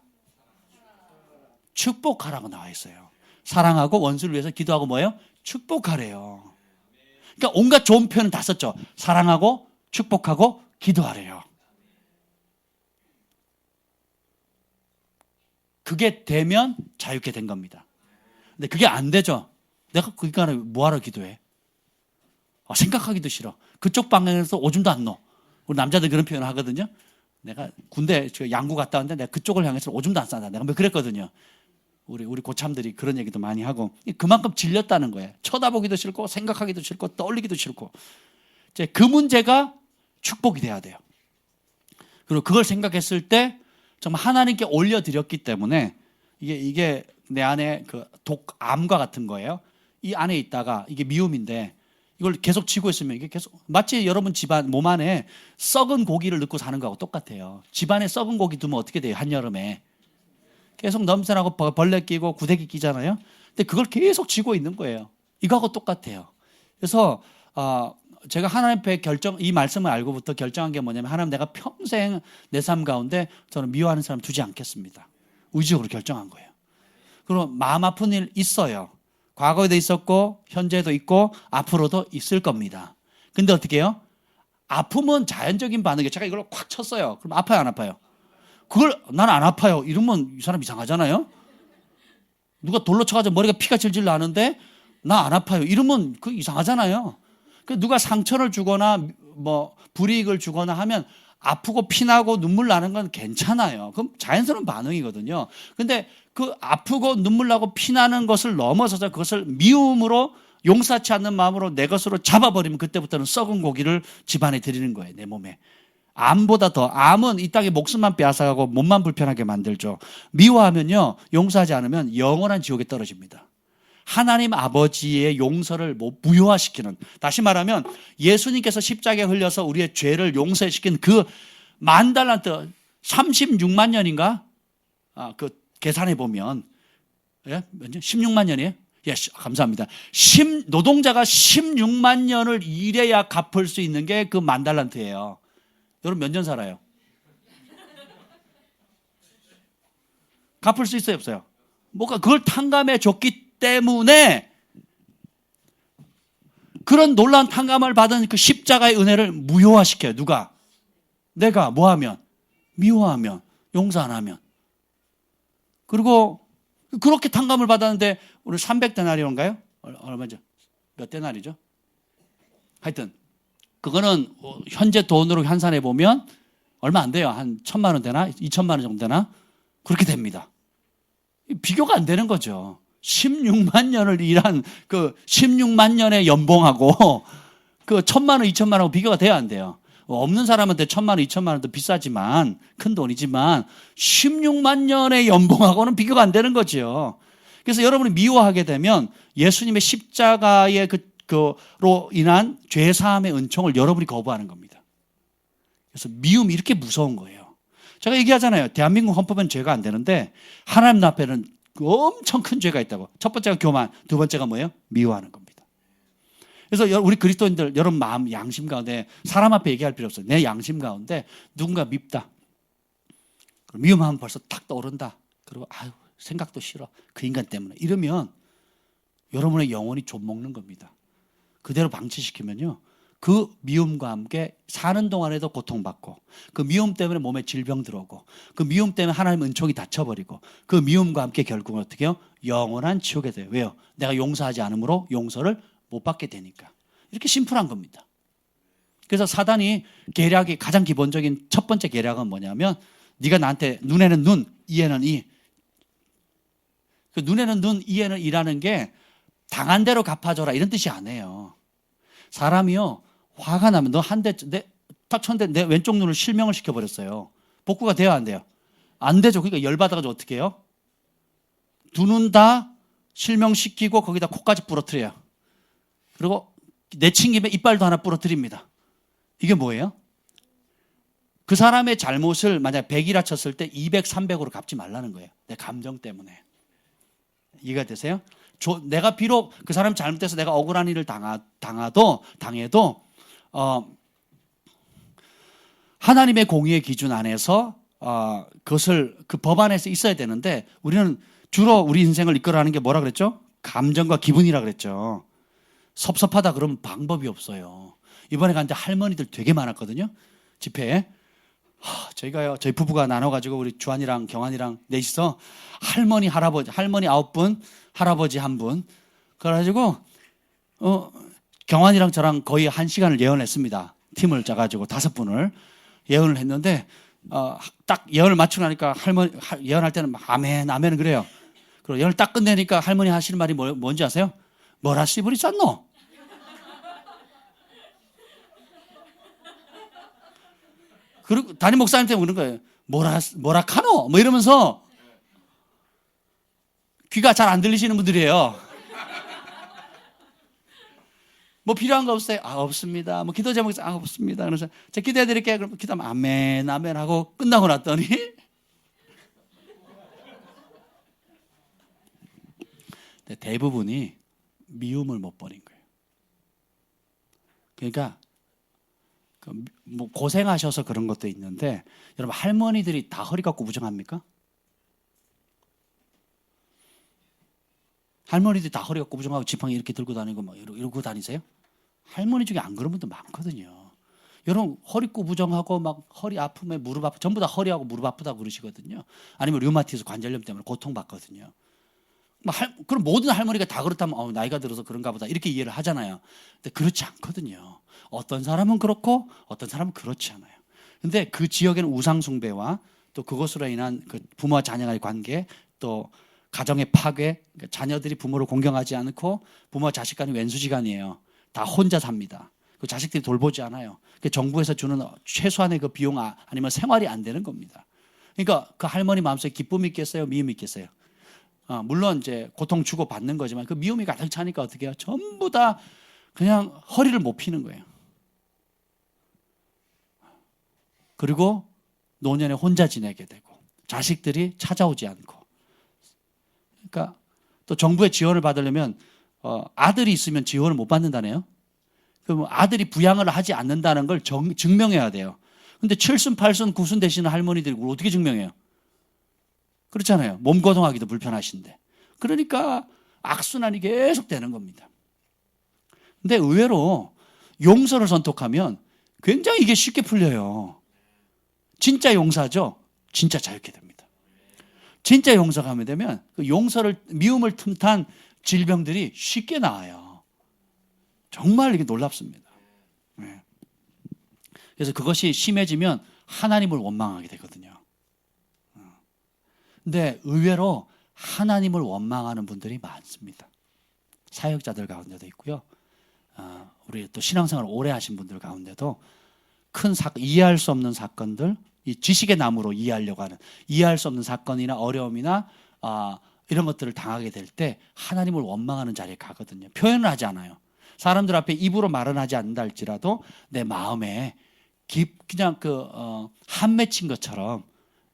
축복하라고 나와 있어요. 사랑하고 원수를 위해서 기도하고 뭐예요? 축복하래요. 그러니까 온갖 좋은 표현은 다 썼죠. 사랑하고 축복하고 기도하래요. 그게 되면 자유케 된 겁니다. 근데 그게 안 되죠. 내가 그러니까 뭐하러 기도해? 생각하기도 싫어. 그쪽 방향에서 오줌도 안 넣어. 우리 남자들 그런 표현을 하거든요. 내가 군대 양구 갔다 왔는데 내가 그쪽을 향해서 오줌도 안 싸다. 내가 뭐 그랬거든요. 우리 고참들이 그런 얘기도 많이 하고, 그만큼 질렸다는 거예요. 쳐다보기도 싫고 생각하기도 싫고 떠올리기도 싫고. 이제 그 문제가 축복이 돼야 돼요. 그리고 그걸 생각했을 때 정말 하나님께 올려드렸기 때문에 이게 내 안에 그 독암과 같은 거예요. 이 안에 있다가 이게 미움인데 이걸 계속 쥐고 있으면 이게 계속 마치 여러분 집안 몸 안에 썩은 고기를 넣고 사는 거하고 똑같아요. 집안에 썩은 고기 두면 어떻게 돼요? 한여름에 계속 냄새나고 벌레 끼고 구데기 끼잖아요. 근데 그걸 계속 쥐고 있는 거예요. 이거하고 똑같아요. 그래서 제가 하나님 앞에 이 말씀을 알고부터 결정한 게 뭐냐면, 하나님, 내가 평생 내 삶 가운데 저는 미워하는 사람 두지 않겠습니다. 의지적으로 결정한 거예요. 그리고 마음 아픈 일 있어요. 과거에도 있었고 현재도 있고 앞으로도 있을 겁니다. 근데 어떻게 해요? 아픔은 자연적인 반응이에요. 제가 이걸 콱 쳤어요. 그럼 아파요, 안 아파요? 그걸 난 안 아파요 이러면 이 사람 이상하잖아요. 누가 돌로 쳐가지고 머리가 피가 질질 나는데 나 안 아파요 이러면 그 이상하잖아요. 누가 상처를 주거나 뭐 불이익을 주거나 하면 아프고 피나고 눈물 나는 건 괜찮아요. 그럼 자연스러운 반응이거든요. 근데 그 아프고 눈물 나고 피나는 것을 넘어서서 그것을 미움으로, 용서치 않는 마음으로 내 것으로 잡아버리면 그때부터는 썩은 고기를 집안에 들이는 거예요, 내 몸에. 암보다 더, 암은 이 땅에 목숨만 빼앗아가고 몸만 불편하게 만들죠. 미워하면요, 용서하지 않으면 영원한 지옥에 떨어집니다. 하나님 아버지의 용서를 무효화시키는, 다시 말하면 예수님께서 십자가에 흘려서 우리의 죄를 용서시킨 그 만달란트 36만 년인가? 그 계산해 보면, 예? 몇 년? 16만 년이에요? 예, 감사합니다. 노동자가 16만 년을 일해야 갚을 수 있는 게 그 만달란트예요. 여러분 몇 년 살아요? 갚을 수 있어요, 없어요? 뭐가 그걸 탕감해 줬기 때문에, 그런 놀라운 탕감을 받은 그 십자가의 은혜를 무효화시켜요. 누가? 내가 뭐 하면? 미워하면, 용서 안 하면. 그리고 그렇게 탕감을 받았는데, 우리 300데나리온가요? 얼마죠? 몇 데나리죠? 하여튼 그거는 현재 돈으로 환산해 보면 얼마 안 돼요. 한 1,000만 원 되나? 2,000만 원 정도 되나? 그렇게 됩니다. 비교가 안 되는 거죠. 16만 년을 일한 그 16만 년의 연봉하고 그 1,000만 원, 2,000만 원하고 비교가 돼야 안 돼요. 없는 사람한테 1,000만 원, 2,000만 원도 비싸지만, 큰 돈이지만 16만 년의 연봉하고는 비교가 안 되는 거죠. 그래서 여러분이 미워하게 되면 예수님의 십자가의 그로 인한 죄사함의 은총을 여러분이 거부하는 겁니다. 그래서 미움이 이렇게 무서운 거예요. 제가 얘기하잖아요. 대한민국 헌법은 죄가 안 되는데 하나님 앞에는 엄청 큰 죄가 있다고. 첫 번째가 교만, 두 번째가 뭐예요? 미워하는 겁니다. 그래서 우리 그리스도인들, 여러분 마음, 양심 가운데, 사람 앞에 얘기할 필요 없어요. 내 양심 가운데 누군가 밉다, 미움하면 벌써 탁 떠오른다. 그리고 아유, 생각도 싫어, 그 인간 때문에, 이러면 여러분의 영혼이 좀먹는 겁니다. 그대로 방치시키면요, 그 미움과 함께 사는 동안에도 고통받고, 그 미움 때문에 몸에 질병 들어오고, 그 미움 때문에 하나님의 은총이 닫혀버리고, 그 미움과 함께 결국은 어떻게 해요? 영원한 지옥에 돼요. 왜요? 내가 용서하지 않으므로 용서를 못 받게 되니까. 이렇게 심플한 겁니다. 그래서 사단이 계략이 가장 기본적인 첫 번째 계략은 뭐냐면 네가 나한테 눈에는 눈, 이에는 이. 그 눈에는 눈, 이에는 이라는 게 당한 대로 갚아줘라 이런 뜻이 아니에요. 사람이요 화가 나면 너 한 대 딱 쳤는데 내 왼쪽 눈을 실명을 시켜버렸어요. 복구가 돼요 안 돼요? 안 되죠. 그러니까 열받아가지고 어떻게 해요? 두 눈 다 실명시키고 거기다 코까지 부러뜨려요. 그리고 내친 김에 이빨도 하나 부러뜨립니다. 이게 뭐예요? 그 사람의 잘못을 만약 100이라 쳤을 때 200, 300으로 갚지 말라는 거예요. 내 감정 때문에. 이해가 되세요? 내가 비록 그 사람 잘못해서 내가 억울한 일을 당해도 하나님의 공의의 기준 안에서 그것을 그 법 안에서 있어야 되는데 우리는 주로 우리 인생을 이끌어가는 게 뭐라 그랬죠? 감정과 기분이라 그랬죠. 섭섭하다 그러면 방법이 없어요. 이번에 갔는데 할머니들 되게 많았거든요. 집회에. 저희가요, 저희 부부가 나눠가지고 우리 주한이랑 경환이랑 넷이서 할머니 9분, 할아버지 1분. 그래가지고, 경환이랑 저랑 거의 1시간을 예언했습니다. 팀을 짜가지고 5분을 예언을 했는데, 딱 예언을 맞추고 나니까 예언할 때는 막 아멘, 아멘은 그래요. 그리고 예언을 딱 끝내니까 할머니 하시는 말이 뭔지 아세요? 뭐라 씨부리 쌌노? 그리고 담임 목사님 때문에 그런 거예요. 뭐라 카노? 뭐 이러면서 귀가 잘 안 들리시는 분들이에요. 뭐 필요한 거 없어요? 없습니다. 뭐 기도 제목 있어요? 없습니다. 그래서 제가 기도해 드릴게요. 그럼 기도하면 아멘, 아멘 하고 끝나고 났더니 대부분이 미움을 못 버린 거예요. 그러니까 뭐 고생하셔서 그런 것도 있는데 여러분 할머니들이 다 허리가 구부정합니까? 할머니들이 다 허리가 구부정하고 지팡이 이렇게 들고 다니고 막 이러고 다니세요? 할머니 중에 안 그런 분들 많거든요. 여러분 허리 구부정하고 막 허리 아픔에 무릎 아프 전부 다 허리하고 무릎 아프다고 그러시거든요. 아니면 류마티스 관절염 때문에 고통받거든요. 그럼 모든 할머니가 다 그렇다면 나이가 들어서 그런가 보다 이렇게 이해를 하잖아요. 근데 그렇지 않거든요. 어떤 사람은 그렇고 어떤 사람은 그렇지 않아요. 근데 그 지역에는 우상 숭배와 또 그것으로 인한 그 부모와 자녀의 관계 또 가정의 파괴, 그러니까 자녀들이 부모를 공경하지 않고 부모와 자식 간이 왼수지간이에요. 다 혼자 삽니다. 그 자식들이 돌보지 않아요. 그 정부에서 주는 최소한의 그 비용 아니면 생활이 안 되는 겁니다. 그러니까 그 할머니 마음속에 기쁨이 있겠어요? 미움이 있겠어요? 물론 이제 고통 주고 받는 거지만 그 미움이 가득 차니까 어떻게 해요? 전부 다 그냥 허리를 못 피는 거예요. 그리고 노년에 혼자 지내게 되고 자식들이 찾아오지 않고 그러니까 또 정부의 지원을 받으려면 아들이 있으면 지원을 못 받는다네요. 그럼 아들이 부양을 하지 않는다는 걸 증명해야 돼요. 근데 7순, 8순, 9순 되시는 할머니들이 그걸 어떻게 증명해요? 그렇잖아요. 몸 거동하기도 불편하신데. 그러니까 악순환이 계속 되는 겁니다. 근데 의외로 용서를 선택하면 굉장히 이게 쉽게 풀려요. 진짜 용서죠? 진짜 자유케 됩니다. 진짜 용서가 하면 되면 그 미움을 틈탄 질병들이 쉽게 나아요. 정말 이게 놀랍습니다. 그래서 그것이 심해지면 하나님을 원망하게 되거든요. 근데 의외로 하나님을 원망하는 분들이 많습니다. 사역자들 가운데도 있고요. 우리 또 신앙생활을 오래 하신 분들 가운데도 큰 사건, 이해할 수 없는 사건들, 이 지식의 나무로 이해하려고 하는 이해할 수 없는 사건이나 어려움이나 이런 것들을 당하게 될 때 하나님을 원망하는 자리에 가거든요. 표현을 하지 않아요. 사람들 앞에 입으로 말은 하지 않는다 할지라도 내 마음에 그냥 한 맺힌 것처럼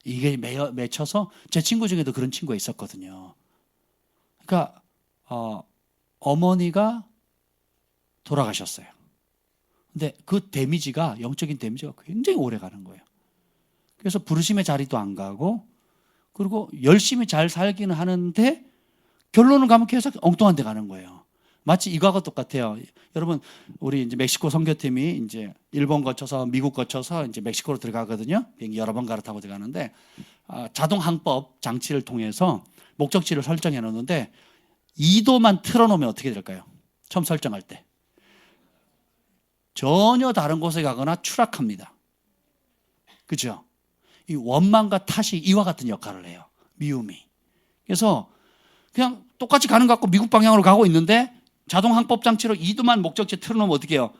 이게 맺혀서 제 친구 중에도 그런 친구가 있었거든요. 그러니까 어머니가 돌아가셨어요. 근데 그 영적인 데미지가 굉장히 오래 가는 거예요. 그래서 부르심의 자리도 안 가고 그리고 열심히 잘 살기는 하는데 결론을 가면 계속 엉뚱한 데 가는 거예요. 마치 이거하고 똑같아요. 여러분, 우리 이제 멕시코 선교팀이 이제 일본 거쳐서 미국 거쳐서 이제 멕시코로 들어가거든요. 비행기 여러 번 갈아타고 들어가는데 자동 항법 장치를 통해서 목적지를 설정해 놓는데 2도만 틀어놓으면 어떻게 될까요? 처음 설정할 때. 전혀 다른 곳에 가거나 추락합니다. 그죠? 이 원망과 탓이 이와 같은 역할을 해요. 미움이. 그래서 그냥 똑같이 가는 것 같고 미국 방향으로 가고 있는데 자동 항법 장치로 이두만 목적지 틀어놓으면 어떻게 해요?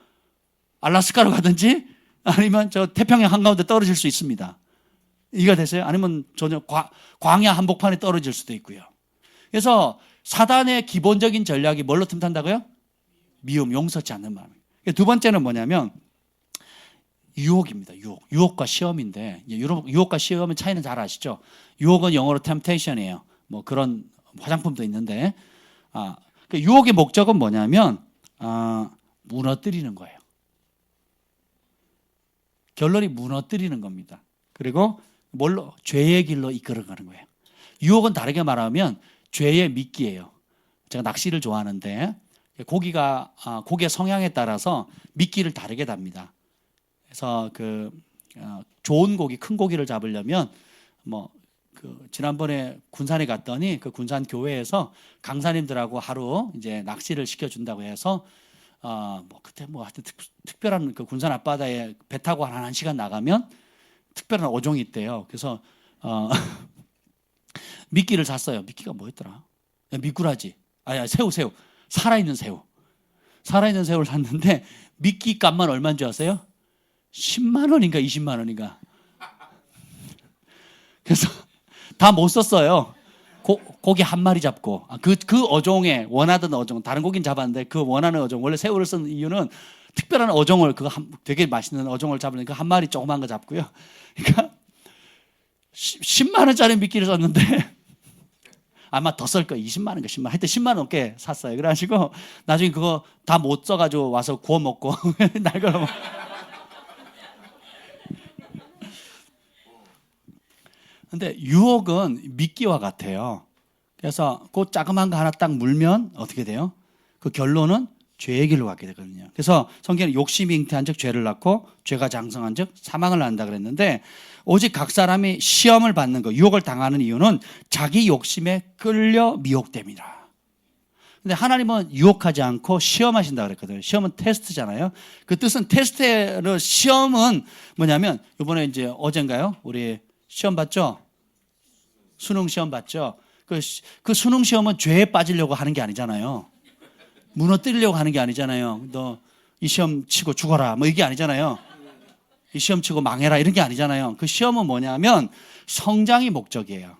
알라스카로 가든지 아니면 저 태평양 한가운데 떨어질 수 있습니다. 이해가 되세요? 아니면 전혀 광야 한복판에 떨어질 수도 있고요. 그래서 사단의 기본적인 전략이 뭘로 틈탄다고요? 미움, 용서치 않는 마음. 두 번째는 뭐냐면 유혹입니다. 유혹과 시험인데 유혹과 시험은 차이는 잘 아시죠? 유혹은 영어로 temptation이에요. 뭐 그런 화장품도 있는데 그 유혹의 목적은 뭐냐면 무너뜨리는 거예요. 결론이 무너뜨리는 겁니다. 그리고 뭘로? 죄의 길로 이끌어가는 거예요. 유혹은 다르게 말하면 죄의 미끼예요. 제가 낚시를 좋아하는데 고기의 성향에 따라서 미끼를 다르게 답니다. 그래서 좋은 고기, 큰 고기를 잡으려면 지난번에 군산에 갔더니 그 군산 교회에서 강사님들하고 하루 이제 낚시를 시켜준다고 해서 그때 하여튼 특별한 그 군산 앞바다에 배 타고 한 1시간 나가면 특별한 어종이 있대요. 그래서 미끼를 샀어요. 미끼가 뭐였더라? 미꾸라지. 새우. 살아있는 새우. 살아있는 새우를 샀는데 미끼 값만 얼마인 줄 아세요? 10만 원인가 20만 원인가. 그래서 다 못 썼어요. 고기 한 마리 잡고 그 어종에 원하던 어종, 다른 고기는 잡았는데 그 원하는 어종, 원래 새우를 쓴 이유는 특별한 어종을 되게 맛있는 어종을 잡으니까 한 마리 조그만 거 잡고요. 그러니까 10만 원짜리 미끼를 썼는데 아마 더 쓸 거예요. 20만 원인가 10만 원. 하여튼 10만 원 넘게 샀어요. 그래가지고 나중에 그거 다 못 써가지고 와서 구워 먹고 날 걸어 먹고. 근데 유혹은 미끼와 같아요. 그래서 그 자그만 거 하나 딱 물면 어떻게 돼요? 그 결론은 죄의 길로 가게 되거든요. 그래서 성경은 욕심이 잉태한 즉 죄를 낳고 죄가 장성한 즉 사망을 낳는다 그랬는데 오직 각 사람이 시험을 받는 거, 유혹을 당하는 이유는 자기 욕심에 끌려 미혹됩니다. 근데 하나님은 유혹하지 않고 시험하신다 그랬거든요. 시험은 테스트잖아요. 그 뜻은 테스트의 시험은 뭐냐면 이번에 이제 어젠가요? 우리 시험 봤죠? 수능 시험 봤죠? 그 수능 시험은 죄에 빠지려고 하는 게 아니잖아요. 무너뜨리려고 하는 게 아니잖아요. 너 이 시험 치고 죽어라 뭐 이게 아니잖아요. 이 시험 치고 망해라 이런 게 아니잖아요. 그 시험은 뭐냐면 성장이 목적이에요.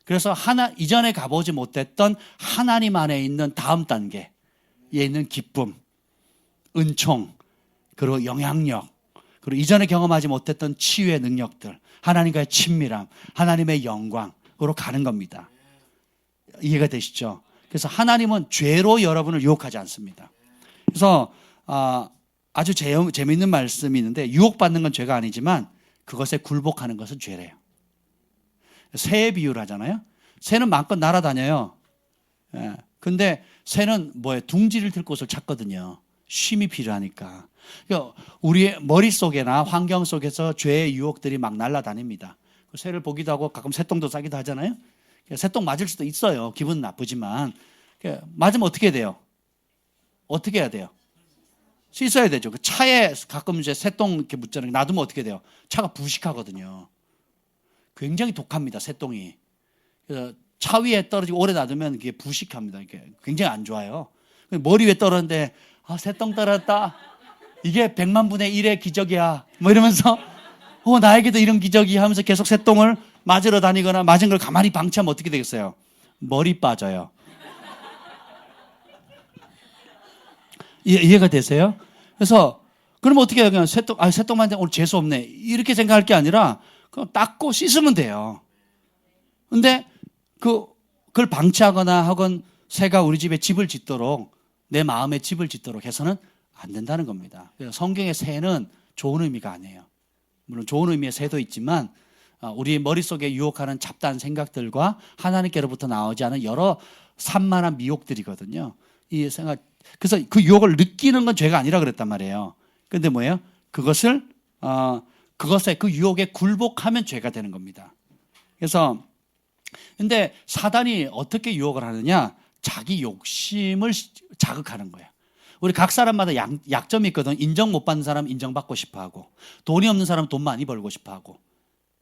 그래서 이전에 가보지 못했던 하나님 안에 있는 다음 단계에 있는 기쁨, 은총, 그리고 영향력, 그리고 이전에 경험하지 못했던 치유의 능력들, 하나님과의 친밀함, 하나님의 영광으로 가는 겁니다. 이해가 되시죠? 그래서 하나님은 죄로 여러분을 유혹하지 않습니다. 그래서 아주 재미있는 말씀이 있는데 유혹받는 건 죄가 아니지만 그것에 굴복하는 것은 죄래요. 새의 비유를 하잖아요. 새는 마음껏 날아다녀요. 근데 새는 둥지를 들 곳을 찾거든요. 쉼이 필요하니까. 그러니까 우리의 머릿속에나 환경 속에서 죄의 유혹들이 막 날아다닙니다. 새를 보기도 하고 가끔 새똥도 싸기도 하잖아요. 새똥 맞을 수도 있어요. 기분 나쁘지만. 맞으면 어떻게 돼요? 어떻게 해야 돼요? 씻어야 되죠. 그 차에 가끔 이제 새똥 이렇게 묻잖아요. 놔두면 어떻게 돼요? 차가 부식하거든요. 굉장히 독합니다. 새똥이. 그래서 차 위에 떨어지고 오래 놔두면 이게 부식합니다. 이게 굉장히 안 좋아요. 머리 위에 떨어졌는데 새똥 떨어졌다. 이게 100만 분의 1의 기적이야. 뭐 이러면서 나에게도 이런 기적이 하면서 계속 새똥을 맞으러 다니거나 맞은 걸 가만히 방치하면 어떻게 되겠어요? 머리 빠져요. 이해가 되세요? 그래서 그러면 어떻게 해요? 그냥 새똥만 오늘 재수 없네. 이렇게 생각할 게 아니라 그냥 닦고 씻으면 돼요. 근데 그걸 방치하거나 혹은 새가 우리 집에 집을 짓도록 내 마음에 집을 짓도록 해서는 안 된다는 겁니다. 그래서 성경의 새는 좋은 의미가 아니에요. 물론 좋은 의미의 새도 있지만 우리 머릿속에 유혹하는 잡다한 생각들과 하나님께로부터 나오지 않은 여러 산만한 미혹들이거든요. 이 생각, 그래서 그 유혹을 느끼는 건 죄가 아니라 그랬단 말이에요. 근데 뭐예요? 그것에 그 유혹에 굴복하면 죄가 되는 겁니다. 그래서 근데 사단이 어떻게 유혹을 하느냐? 자기 욕심을 자극하는 거예요. 우리 각 사람마다 약점이 있거든. 인정 못 받는 사람 인정받고 싶어 하고, 돈이 없는 사람은 돈 많이 벌고 싶어 하고,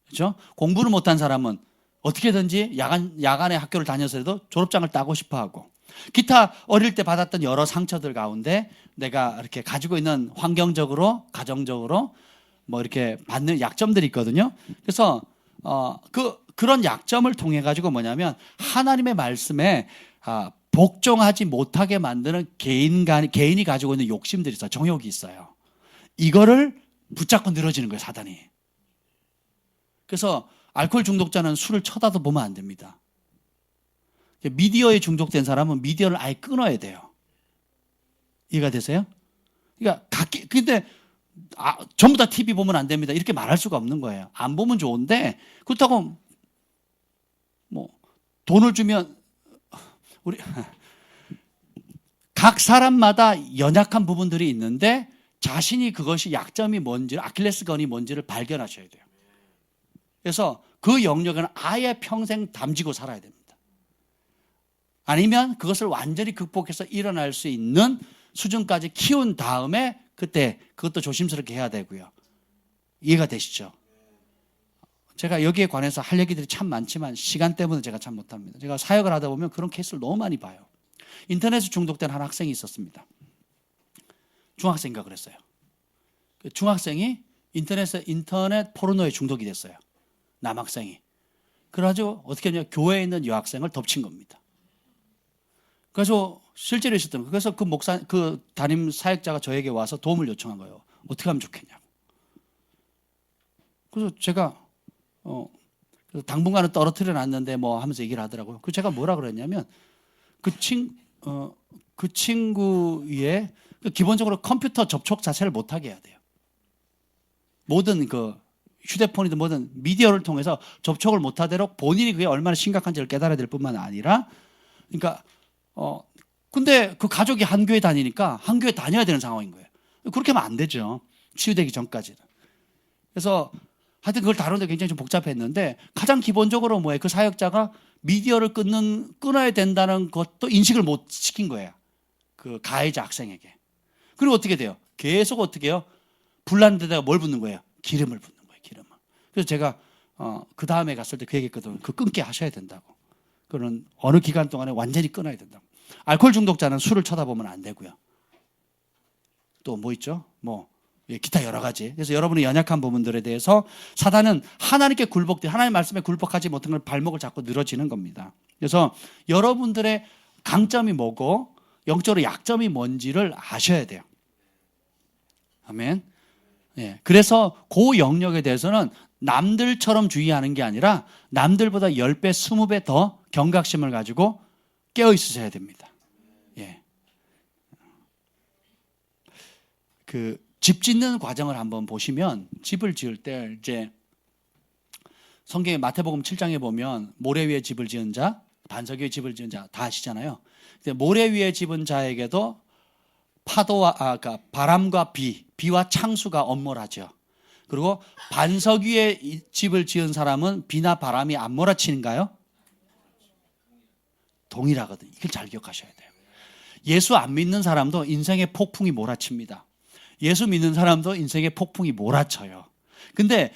그렇죠? 공부를 못한 사람은 어떻게든지 야간에 학교를 다녀서라도 졸업장을 따고 싶어 하고, 기타 어릴 때 받았던 여러 상처들 가운데 내가 이렇게 가지고 있는 환경적으로, 가정적으로 뭐 이렇게 받는 약점들이 있거든요. 그래서 그런 약점을 통해 가지고 뭐냐면 하나님의 말씀에 복종하지 못하게 만드는 개인이 가지고 있는 욕심들이 있어요. 정욕이 있어요. 이거를 붙잡고 늘어지는 거예요, 사단이. 그래서 알코올 중독자는 술을 쳐다도 보면 안 됩니다. 미디어에 중독된 사람은 미디어를 아예 끊어야 돼요. 이해가 되세요? 그러니까 근데 전부 다 TV 보면 안 됩니다. 이렇게 말할 수가 없는 거예요. 안 보면 좋은데 그렇다고 뭐 돈을 주면 우리 각 사람마다 연약한 부분들이 있는데 자신이 그것이 약점이 뭔지를, 아킬레스건이 뭔지를 발견하셔야 돼요. 그래서 그 영역은 아예 평생 담지고 살아야 됩니다. 아니면 그것을 완전히 극복해서 일어날 수 있는 수준까지 키운 다음에 그때 그것도 조심스럽게 해야 되고요. 이해가 되시죠? 제가 여기에 관해서 할 얘기들이 참 많지만 시간 때문에 제가 참 못합니다. 제가 사역을 하다 보면 그런 케이스를 너무 많이 봐요. 인터넷에 중독된 한 학생이 있었습니다. 중학생인가 그랬어요. 그 중학생이 인터넷 포르노에 중독이 됐어요. 남학생이. 그래가지고 어떻게 했냐, 교회에 있는 여학생을 덮친 겁니다. 그래서 실제로 있었던 거예요. 그래서 그 담임 사역자가 저에게 와서 도움을 요청한 거예요. 어떻게 하면 좋겠냐고. 그래서 제가 그래서 당분간은 떨어뜨려 놨는데 뭐 하면서 얘기를 하더라고요. 그 제가 뭐라 그랬냐면 그 친구의 기본적으로 컴퓨터 접촉 자체를 못하게 해야 돼요. 모든 휴대폰이든 뭐든 미디어를 통해서 접촉을 못하도록 본인이 그게 얼마나 심각한지를 깨달아야 될 뿐만 아니라, 그러니까 근데 그 가족이 한 교회 다니니까 한 교회 다녀야 되는 상황인 거예요. 그렇게 하면 안 되죠. 치유되기 전까지는. 그래서 하여튼 그걸 다루는데 굉장히 좀 복잡했는데 가장 기본적으로 뭐예요? 그 사역자가 미디어를 끊어야 된다는 것도 인식을 못 시킨 거예요. 그 가해자 학생에게. 그리고 어떻게 돼요? 계속 어떻게 해요? 불난 데다가 뭘 붓는 거예요? 기름을 붓는 거예요. 기름을. 그래서 제가 그 다음에 갔을 때 그 얘기했거든요. 그 끊게 하셔야 된다고. 그런 어느 기간 동안에 완전히 끊어야 된다고. 알코올 중독자는 술을 쳐다보면 안 되고요. 또 뭐 있죠? 기타 여러 가지. 그래서 여러분의 연약한 부분들에 대해서 사단은 하나님께 하나님의 말씀에 굴복하지 못한 걸 발목을 잡고 늘어지는 겁니다. 그래서 여러분들의 강점이 뭐고 영적으로 약점이 뭔지를 아셔야 돼요. 아멘. 예. 그래서 그 영역에 대해서는 남들처럼 주의하는 게 아니라 남들보다 10배, 20배 더 경각심을 가지고 깨어 있으셔야 됩니다. 예. 집 짓는 과정을 한번 보시면 집을 지을 때 이제 성경의 마태복음 7장에 보면 모래 위에 집을 지은 자, 반석 위에 집을 지은 자 다 아시잖아요. 근데 모래 위에 집은 자에게도 그러니까 바람과 비와 창수가 엄몰하죠. 그리고 반석 위에 집을 지은 사람은 비나 바람이 안 몰아치는가요? 동일하거든요. 이걸 잘 기억하셔야 돼요. 예수 안 믿는 사람도 인생의 폭풍이 몰아칩니다. 예수 믿는 사람도 인생의 폭풍이 몰아쳐요. 근데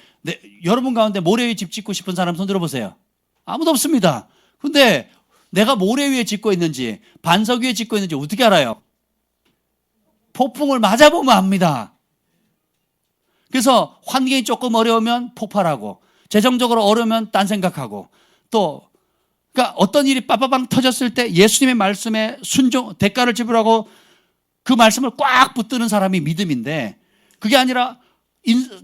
여러분 가운데 모래 위에 집 짓고 싶은 사람 손 들어보세요. 아무도 없습니다. 근데 내가 모래 위에 짓고 있는지 반석 위에 짓고 있는지 어떻게 알아요? 폭풍을 맞아보면 압니다. 그래서 환경이 조금 어려우면 폭발하고 재정적으로 어려우면 딴 생각하고 또 그러니까 어떤 일이 빠바방 터졌을 때 예수님의 말씀에 대가를 지불하고 그 말씀을 꽉 붙드는 사람이 믿음인데 그게 아니라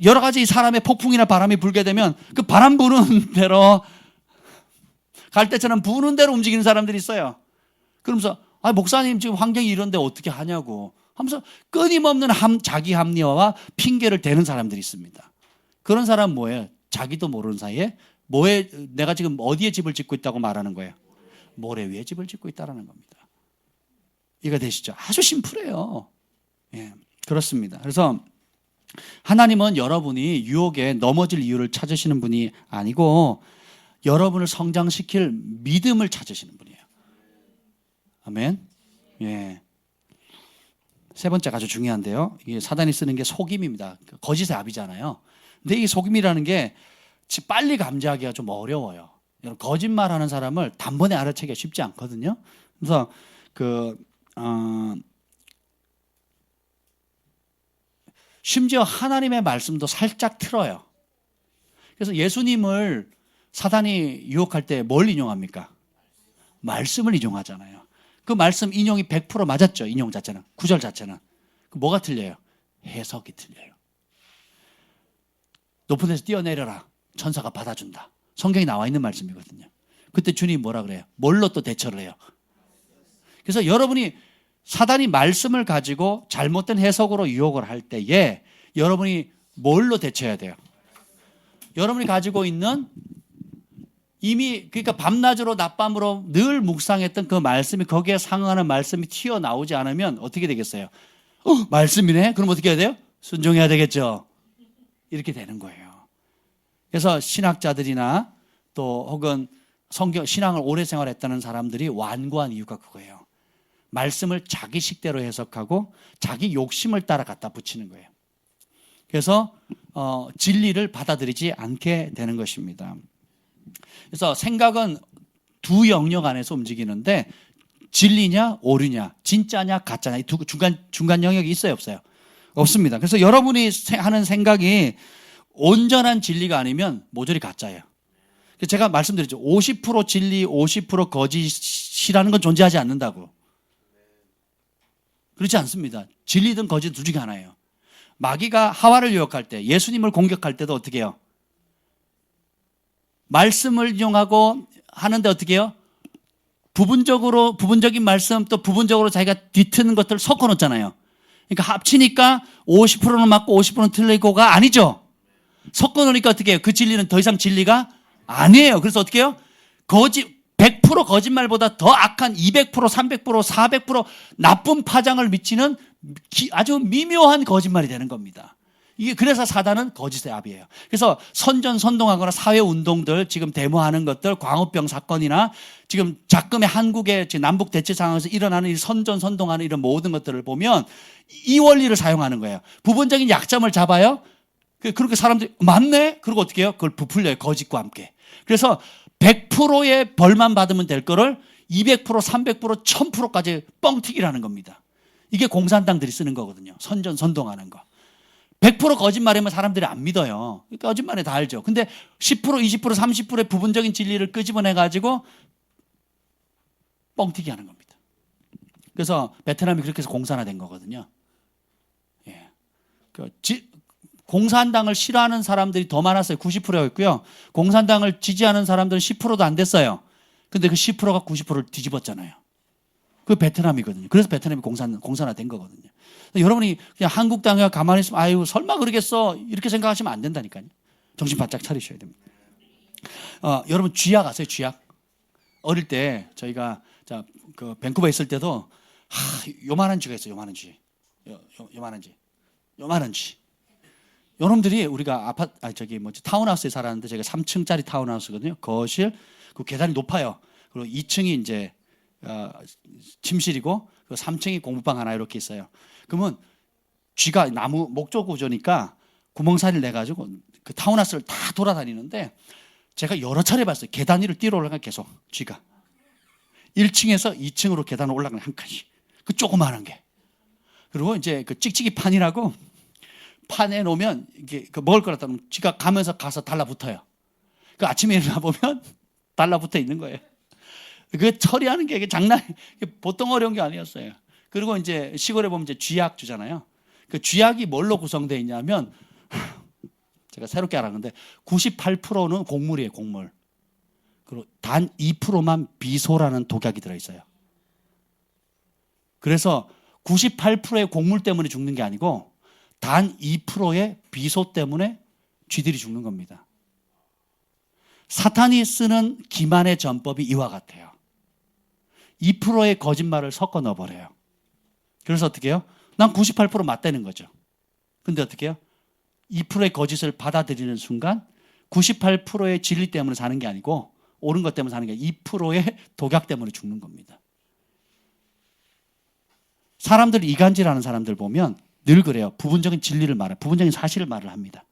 여러 가지 사람의 폭풍이나 바람이 불게 되면 그 바람 부는 대로 갈대처럼 부는 대로 움직이는 사람들이 있어요. 그러면서 목사님 지금 환경이 이런데 어떻게 하냐고 하면서 끊임없는 자기 합리화와 핑계를 대는 사람들이 있습니다. 그런 사람은 뭐예요? 자기도 모르는 사이에 내가 지금 어디에 집을 짓고 있다고 말하는 거예요? 모래 위에 집을 짓고 있다는 겁니다. 이해가 되시죠? 아주 심플해요. 예, 그렇습니다. 그래서 하나님은 여러분이 유혹에 넘어질 이유를 찾으시는 분이 아니고 여러분을 성장시킬 믿음을 찾으시는 분이에요. 아멘. 예. 세 번째가 아주 중요한데요. 이게 사단이 쓰는 게 속임입니다. 거짓의 압이잖아요. 근데 이 속임이라는 게 빨리 감지하기가 좀 어려워요. 거짓말하는 사람을 단번에 알아채기가 쉽지 않거든요. 그래서 심지어 하나님의 말씀도 살짝 틀어요. 그래서 예수님을 사단이 유혹할 때 뭘 인용합니까? 말씀을 인용하잖아요. 그 말씀 인용이 100% 맞았죠. 인용 자체는. 구절 자체는. 뭐가 틀려요? 해석이 틀려요. 높은 데서 뛰어내려라. 천사가 받아준다. 성경에 나와 있는 말씀이거든요. 그때 주님이 뭐라 그래요? 뭘로 또 대처를 해요? 그래서 여러분이 사단이 말씀을 가지고 잘못된 해석으로 유혹을 할 때에 여러분이 뭘로 대처해야 돼요? 여러분이 가지고 있는 이미 그러니까 밤낮으로 낮밤으로 늘 묵상했던 그 말씀이 거기에 상응하는 말씀이 튀어나오지 않으면 어떻게 되겠어요? 말씀이네? 그럼 어떻게 해야 돼요? 순종해야 되겠죠. 이렇게 되는 거예요. 그래서 신학자들이나 또 혹은 성경 신앙을 오래 생활했다는 사람들이 완고한 이유가 그거예요. 말씀을 자기 식대로 해석하고 자기 욕심을 따라 갖다 붙이는 거예요. 그래서 진리를 받아들이지 않게 되는 것입니다. 그래서 생각은 두 영역 안에서 움직이는데 진리냐 오류냐 진짜냐 가짜냐 이 두 중간 영역이 있어요 없어요? 없습니다. 그래서 여러분이 하는 생각이 온전한 진리가 아니면 모조리 가짜예요. 제가 말씀드렸죠. 50% 진리 50% 거짓이라는 건 존재하지 않는다고. 그렇지 않습니다. 진리든 거짓 둘 중에 하나예요. 마귀가 하와를 유혹할 때 예수님을 공격할 때도 어떻게 해요? 말씀을 이용하고 하는데 어떻게 해요? 부분적인 말씀 또 부분적으로 자기가 뒤트는 것들을 섞어 놓잖아요. 그러니까 합치니까 50%는 맞고 50%는 틀리고가 아니죠. 섞어 놓으니까 어떻게 해요? 그 진리는 더 이상 진리가 아니에요. 그래서 어떻게 해요? 100% 거짓말보다 더 악한 200%, 300%, 400% 나쁜 파장을 미치는 아주 미묘한 거짓말이 되는 겁니다. 이게 그래서 사단은 거짓의 압이에요. 그래서 선전선동하거나 사회운동들 지금 데모하는 것들 광우병 사건이나 지금 작금의 한국의 남북 대치 상황에서 일어나는 이 선전선동하는 이런 모든 것들을 보면 이 원리를 사용하는 거예요. 부분적인 약점을 잡아요. 그렇게 사람들이 맞네? 그리고 어떻게 해요? 그걸 부풀려요. 거짓과 함께. 그래서 100%의 벌만 받으면 될 거를 200%, 300%, 1000%까지 뻥튀기라는 겁니다. 이게 공산당들이 쓰는 거거든요. 선전선동하는 거. 100% 거짓말이면 사람들이 안 믿어요. 거짓말에 다 알죠. 근데 10%, 20%, 30%의 부분적인 진리를 끄집어내가지고 뻥튀기 하는 겁니다. 그래서 베트남이 그렇게 해서 공산화된 거거든요. 예. 공산당을 싫어하는 사람들이 더 많았어요. 90%였고요. 공산당을 지지하는 사람들은 10%도 안 됐어요. 근데 그 10%가 90%를 뒤집었잖아요. 그 베트남이거든요. 그래서 베트남이 공산화된 거거든요. 여러분이 그냥 한국당에 가만히 있으면 아유 설마 그러겠어 이렇게 생각하시면 안 된다니까요. 정신 바짝 차리셔야 됩니다. 여러분 쥐약 아세요? 쥐약? 어릴 때 저희가 그 밴쿠버에 있을 때도 요만한 쥐가 있어요. 요만한 쥐. 요만한 쥐. 여러분들이 우리가 타운하우스에 살았는데 제가 3층짜리 타운하우스거든요. 거실, 그 계단이 높아요. 그리고 2층이 이제 침실이고 그 3층이 공부방 하나 이렇게 있어요. 그러면 쥐가 나무 목조 구조니까 구멍살이를 내가지고 그 타운하우스를 다 돌아다니는데 제가 여러 차례 봤어요. 계단 위를 뛰어 올라가 계속 쥐가 1층에서 2층으로 계단을 올라가는 한 칸씩 그 조그마한 게 그리고 이제 그 찍찍이 판이라고 판에 놓으면 이게 그 먹을 거라 하면 쥐가 가서 달라붙어요. 그 아침에 일어나 보면 달라붙어 있는 거예요. 그 처리하는 게 보통 어려운 게 아니었어요. 그리고 이제 시골에 보면 이제 쥐약 주잖아요. 그 쥐약이 뭘로 구성되어 있냐면 제가 새롭게 알았는데 98%는 곡물이에요, 곡물. 그리고 단 2%만 비소라는 독약이 들어있어요. 그래서 98%의 곡물 때문에 죽는 게 아니고 단 2%의 비소 때문에 쥐들이 죽는 겁니다. 사탄이 쓰는 기만의 전법이 이와 같아요. 2%의 거짓말을 섞어 넣어버려요. 그래서 어떻게 해요? 난 98% 맞다는 거죠. 근데 어떻게 해요? 2%의 거짓을 받아들이는 순간 98%의 진리 때문에 사는 게 아니고 옳은 것 때문에 사는 게 2%의 독약 때문에 죽는 겁니다. 사람들 이간질하는 사람들 보면 늘 그래요. 부분적인 진리를 말해, 부분적인 사실을 말을 합니다.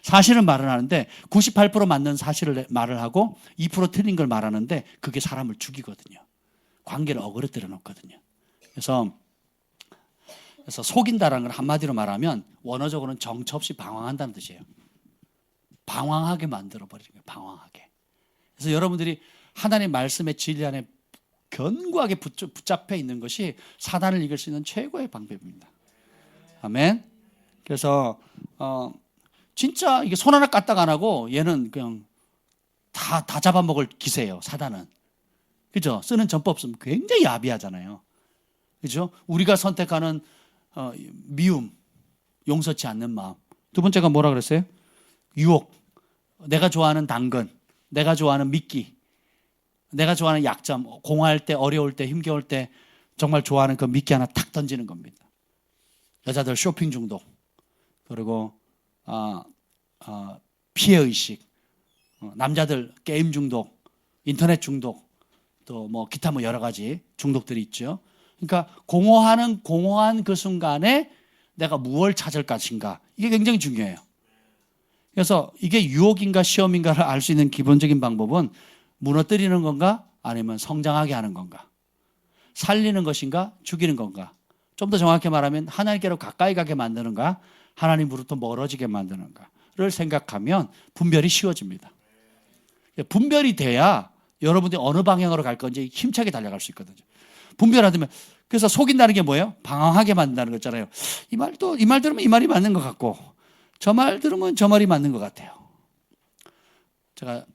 사실은 말을 하는데 98% 맞는 사실을 말을 하고 2% 틀린 걸 말하는데 그게 사람을 죽이거든요. 관계를 어그러뜨려 놓거든요. 그래서 속인다라는 걸 한마디로 말하면 원어적으로는 정처 없이 방황한다는 뜻이에요. 방황하게 만들어 버리는 거예요. 방황하게. 그래서 여러분들이 하나님의 말씀의 진리 안에 견고하게 붙잡혀 있는 것이 사단을 이길 수 있는 최고의 방법입니다. 아멘. 그래서 진짜 이게 손 하나 까딱 안 하고 얘는 그냥 다 잡아먹을 기세예요. 사단은. 그죠? 쓰는 전법 없으면 굉장히 야비하잖아요. 그죠? 우리가 선택하는 미움, 용서치 않는 마음. 두 번째가 뭐라 그랬어요? 유혹. 내가 좋아하는 당근, 내가 좋아하는 미끼, 내가 좋아하는 약점, 공허할 때, 어려울 때, 힘겨울 때 정말 좋아하는 그 미끼 하나 탁 던지는 겁니다. 여자들 쇼핑 중독, 그리고 피해의식, 남자들 게임 중독, 인터넷 중독, 또 뭐 기타 뭐 여러 가지 중독들이 있죠. 그러니까 공허한 그 순간에 내가 무엇을 찾을 것인가, 이게 굉장히 중요해요. 그래서 이게 유혹인가 시험인가를 알 수 있는 기본적인 방법은 무너뜨리는 건가 아니면 성장하게 하는 건가, 살리는 것인가 죽이는 건가, 좀 더 정확히 말하면 하나님께로 가까이 가게 만드는가 하나님으로부터 멀어지게 만드는가를 생각하면 분별이 쉬워집니다. 분별이 돼야 여러분들이 어느 방향으로 갈 건지 힘차게 달려갈 수 있거든요. 분별 안 되면, 그래서 속인다는 게 뭐예요? 방황하게 만든다는 거잖아요. 이 말 들으면 이 말이 맞는 것 같고 저 말 들으면 저 말이 맞는 것 같아요. 제가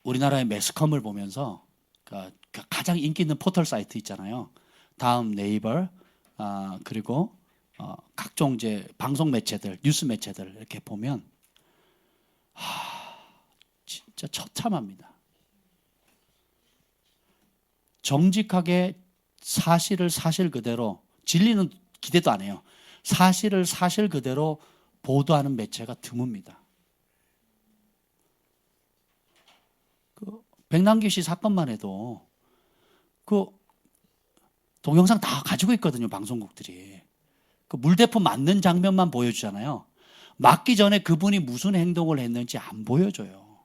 우리나라의 매스컴을 보면서 가장 인기 있는 포털 사이트 있잖아요. 다음 네이버, 그리고 각종 이제 방송 매체들, 뉴스 매체들 이렇게 보면 진짜 처참합니다. 정직하게 사실을 사실 그대로, 진리는 기대도 안 해요. 사실을 사실 그대로 보도하는 매체가 드뭅니다. 그 백남기 씨 사건만 해도 그 동영상 다 가지고 있거든요, 방송국들이. 그 물대포 맞는 장면만 보여주잖아요. 맞기 전에 그분이 무슨 행동을 했는지 안 보여줘요.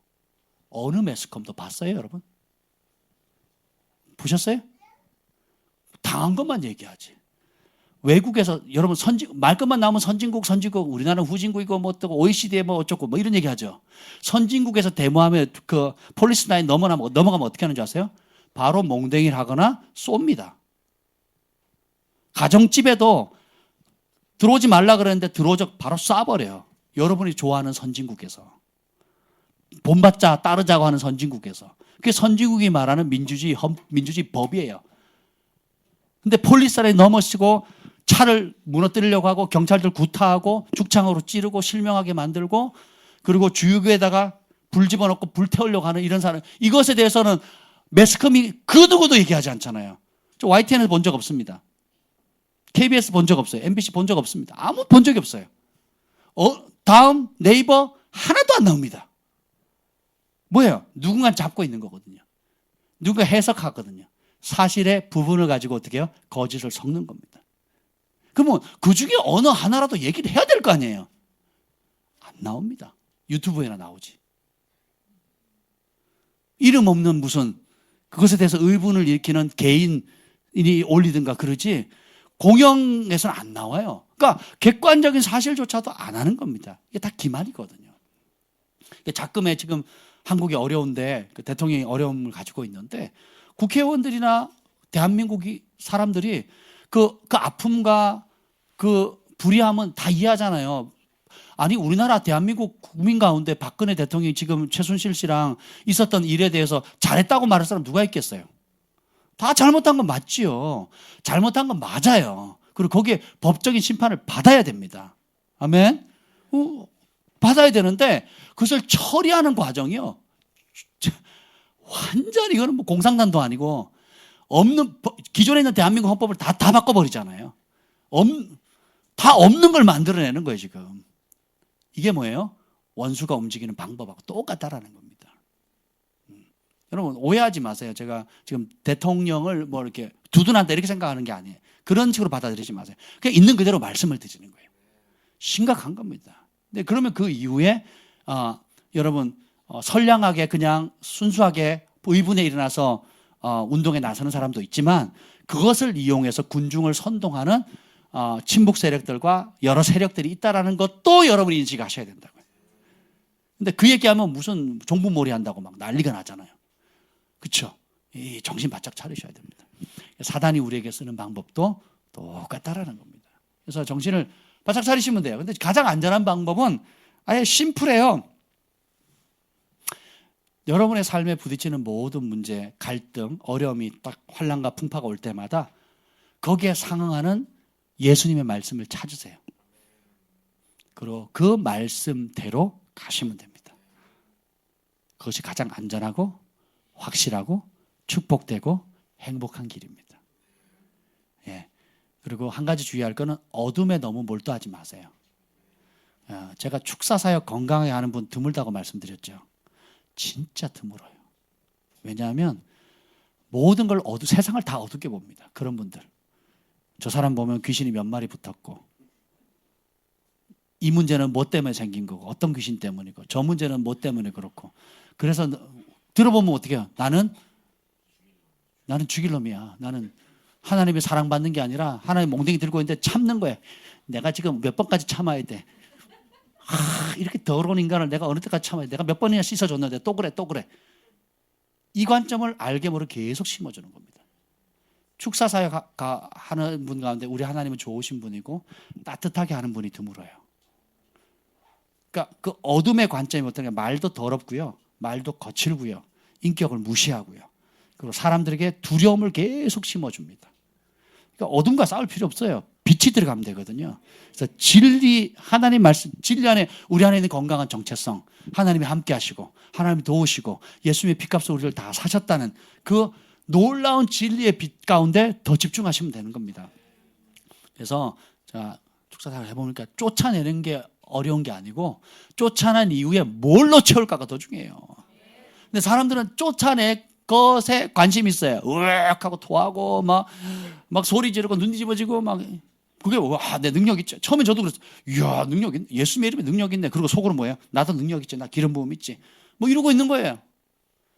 어느 매스컴도 봤어요, 여러분? 보셨어요? 당한 것만 얘기하지. 외국에서 여러분 말끝만 나오면 선진국, 우리나라는 후진국이고 뭐 어쩌고 OECD에 뭐 어쩌고 뭐 이런 얘기하죠. 선진국에서 데모하면 그 폴리스 라인 넘어가면 어떻게 하는 줄 아세요? 바로 몽댕이를 하거나 쏩니다. 가정집에도 들어오지 말라 그랬는데 들어오죠, 바로 쏴버려요. 여러분이 좋아하는 선진국에서, 본받자 따르자고 하는 선진국에서. 그게 선진국이 말하는 민주주의 법이에요. 근데 폴리스라인 넘어서고 차를 무너뜨리려고 하고 경찰들 구타하고 죽창으로 찌르고 실명하게 만들고, 그리고 주유구에다가 불 집어넣고 불태우려고 하는 이런 사람, 이것에 대해서는 매스컴이 그 누구도 얘기하지 않잖아요. 저 YTN에서 본 적 없습니다. KBS 본 적 없어요. MBC 본 적 없습니다. 아무 본 적이 없어요. 다음 네이버 하나도 안 나옵니다. 뭐예요? 누군가 잡고 있는 거거든요. 누군가 해석하거든요. 사실의 부분을 가지고 어떻게 해요? 거짓을 섞는 겁니다. 그러면 그 중에 어느 하나라도 얘기를 해야 될 거 아니에요? 안 나옵니다. 유튜브에나 나오지. 이름 없는 무슨 그것에 대해서 의문을 일으키는 개인이 올리든가 그러지 공영에서는 안 나와요. 그러니까 객관적인 사실조차도 안 하는 겁니다. 이게 다 기만이거든요. 자금에 지금 한국이 어려운데, 그 대통령이 어려움을 가지고 있는데 국회의원들이나 대한민국이 사람들이 그 아픔과 그 불의함은 다 이해하잖아요. 아니 우리나라 대한민국 국민 가운데 박근혜 대통령이 지금 최순실 씨랑 있었던 일에 대해서 잘했다고 말할 사람 누가 있겠어요? 다 잘못한 건 맞지요. 잘못한 건 맞아요. 그리고 거기에 법적인 심판을 받아야 됩니다. 아멘. 받아야 되는데 그것을 처리하는 과정이요, 완전히 이거는 뭐 공산당도 아니고 기존에 있는 대한민국 헌법을 다 바꿔버리잖아요. 다 없는 걸 만들어내는 거예요 지금. 이게 뭐예요? 원수가 움직이는 방법하고 똑같다라는 겁니다. 여러분 오해하지 마세요. 제가 지금 대통령을 뭐 이렇게 두둔한다 이렇게 생각하는 게 아니에요. 그런 식으로 받아들이지 마세요. 그냥 있는 그대로 말씀을 드리는 거예요. 심각한 겁니다. 근데 그러면 그 이후에 여러분 선량하게 그냥 순수하게 의분에 일어나서 운동에 나서는 사람도 있지만 그것을 이용해서 군중을 선동하는 친북 세력들과 여러 세력들이 있다라는 것도 여러분이 인식하셔야 된다고요. 근데 그 얘기하면 무슨 종부몰이 한다고 막 난리가 나잖아요. 그렇죠? 정신 바짝 차리셔야 됩니다. 사단이 우리에게 쓰는 방법도 똑같다라는 겁니다. 그래서 정신을 바짝 차리시면 돼요. 근데 가장 안전한 방법은 아예 심플해요. 여러분의 삶에 부딪히는 모든 문제, 갈등, 어려움이 딱 환난과 풍파가 올 때마다 거기에 상응하는 예수님의 말씀을 찾으세요. 그리고 그 말씀대로 가시면 됩니다. 그것이 가장 안전하고 확실하고 축복되고 행복한 길입니다. 예. 그리고 한 가지 주의할 거는 어둠에 너무 몰두하지 마세요. 제가 축사사역 건강하게 하는 분 드물다고 말씀드렸죠. 진짜 드물어요. 왜냐하면 모든 걸 세상을 다 어둡게 봅니다. 그런 분들. 저 사람 보면 귀신이 몇 마리 붙었고 이 문제는 뭐 때문에 생긴 거고 어떤 귀신 때문이고 저 문제는 뭐 때문에 그렇고 그래서 들어보면 어떻게 해요? 나는 죽일 놈이야. 나는 하나님의 사랑받는 게 아니라 하나님 몽둥이 들고 있는데 참는 거야. 내가 지금 몇 번까지 참아야 돼. 이렇게 더러운 인간을 내가 어느 때까지 참아야 돼. 내가 몇 번이나 씻어줬는데 또 그래. 이 관점을 알게 모르게 계속 심어주는 겁니다. 축사사역 하는 분 가운데 우리 하나님은 좋으신 분이고 따뜻하게 하는 분이 드물어요. 그러니까 그 어둠의 관점이 어떤 게 말도 더럽고요. 말도 거칠고요. 인격을 무시하고요. 그리고 사람들에게 두려움을 계속 심어줍니다. 그러니까 어둠과 싸울 필요 없어요. 빛이 들어가면 되거든요. 그래서 진리, 하나님 말씀, 진리 안에 우리 안에 있는 건강한 정체성, 하나님이 함께 하시고 하나님이 도우시고 예수님의 핏값으로 우리를 다 사셨다는 그 놀라운 진리의 빛 가운데 더 집중하시면 되는 겁니다. 그래서 자, 축사사를 해보니까 쫓아내는 게 어려운 게 아니고 쫓아낸 이후에 뭘로 채울까가 더 중요해요. 근데 사람들은 쫓아낼 것에 관심이 있어요. 으악 하고 토하고 막 소리 지르고 눈 뒤집어지고 막 그게 와, 내 능력 있지. 처음에 저도 그랬어요. 이야, 능력 있네. 예수님의 이름에 능력 있네. 그리고 속으로 뭐예요? 나도 능력 있지. 나 기름 부음 있지. 뭐 이러고 있는 거예요.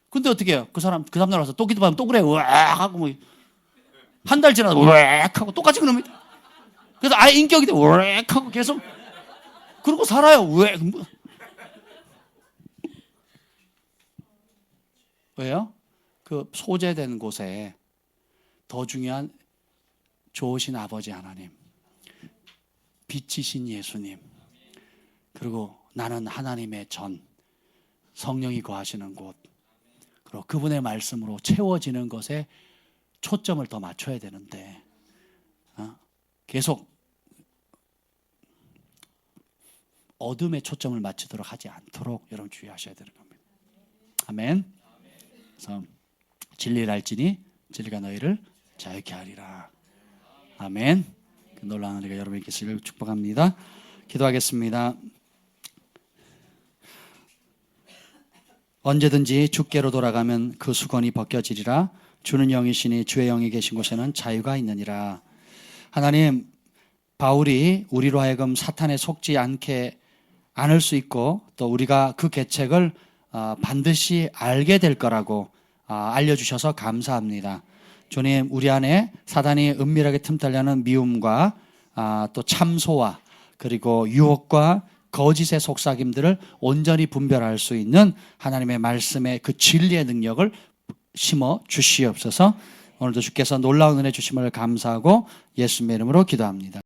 근데 어떻게 해요? 그 다음날 와서 또 기도하면 또 그래. 으악 하고 뭐 한 달 지나서 으악 하고 똑같이 그럽니다. 그래서 아예 인격이 돼. 으악 하고 계속 그러고 살아요. 왜? 왜요? 그 소재된 곳에 더 중요한 좋으신 아버지 하나님, 빛이신 예수님, 그리고 나는 하나님의 전, 성령이 거하시는 곳, 그리고 그분의 말씀으로 채워지는 것에 초점을 더 맞춰야 되는데 계속 어둠에 초점을 맞추도록 하지 않도록 여러분 주의하셔야 되는 겁니다. 아멘. 그래서 진리를 알지니 진리가 너희를 자유케 하리라. 아멘. 그 놀라운 은혜가 여러분에게 있기를 축복합니다. 기도하겠습니다. 언제든지 주께로 돌아가면 그 수건이 벗겨지리라. 주는 영이시니 주의 영이 계신 곳에는 자유가 있느니라. 하나님, 바울이 우리로 하여금 사탄에 속지 않을 수 있고 또 우리가 그 계책을 반드시 알게 될 거라고 알려주셔서 감사합니다. 주님, 우리 안에 사단이 은밀하게 틈타려는 미움과 또 참소와 그리고 유혹과 거짓의 속삭임들을 온전히 분별할 수 있는 하나님의 말씀의 그 진리의 능력을 심어 주시옵소서. 오늘도 주께서 놀라운 은혜 주심을 감사하고 예수님의 이름으로 기도합니다.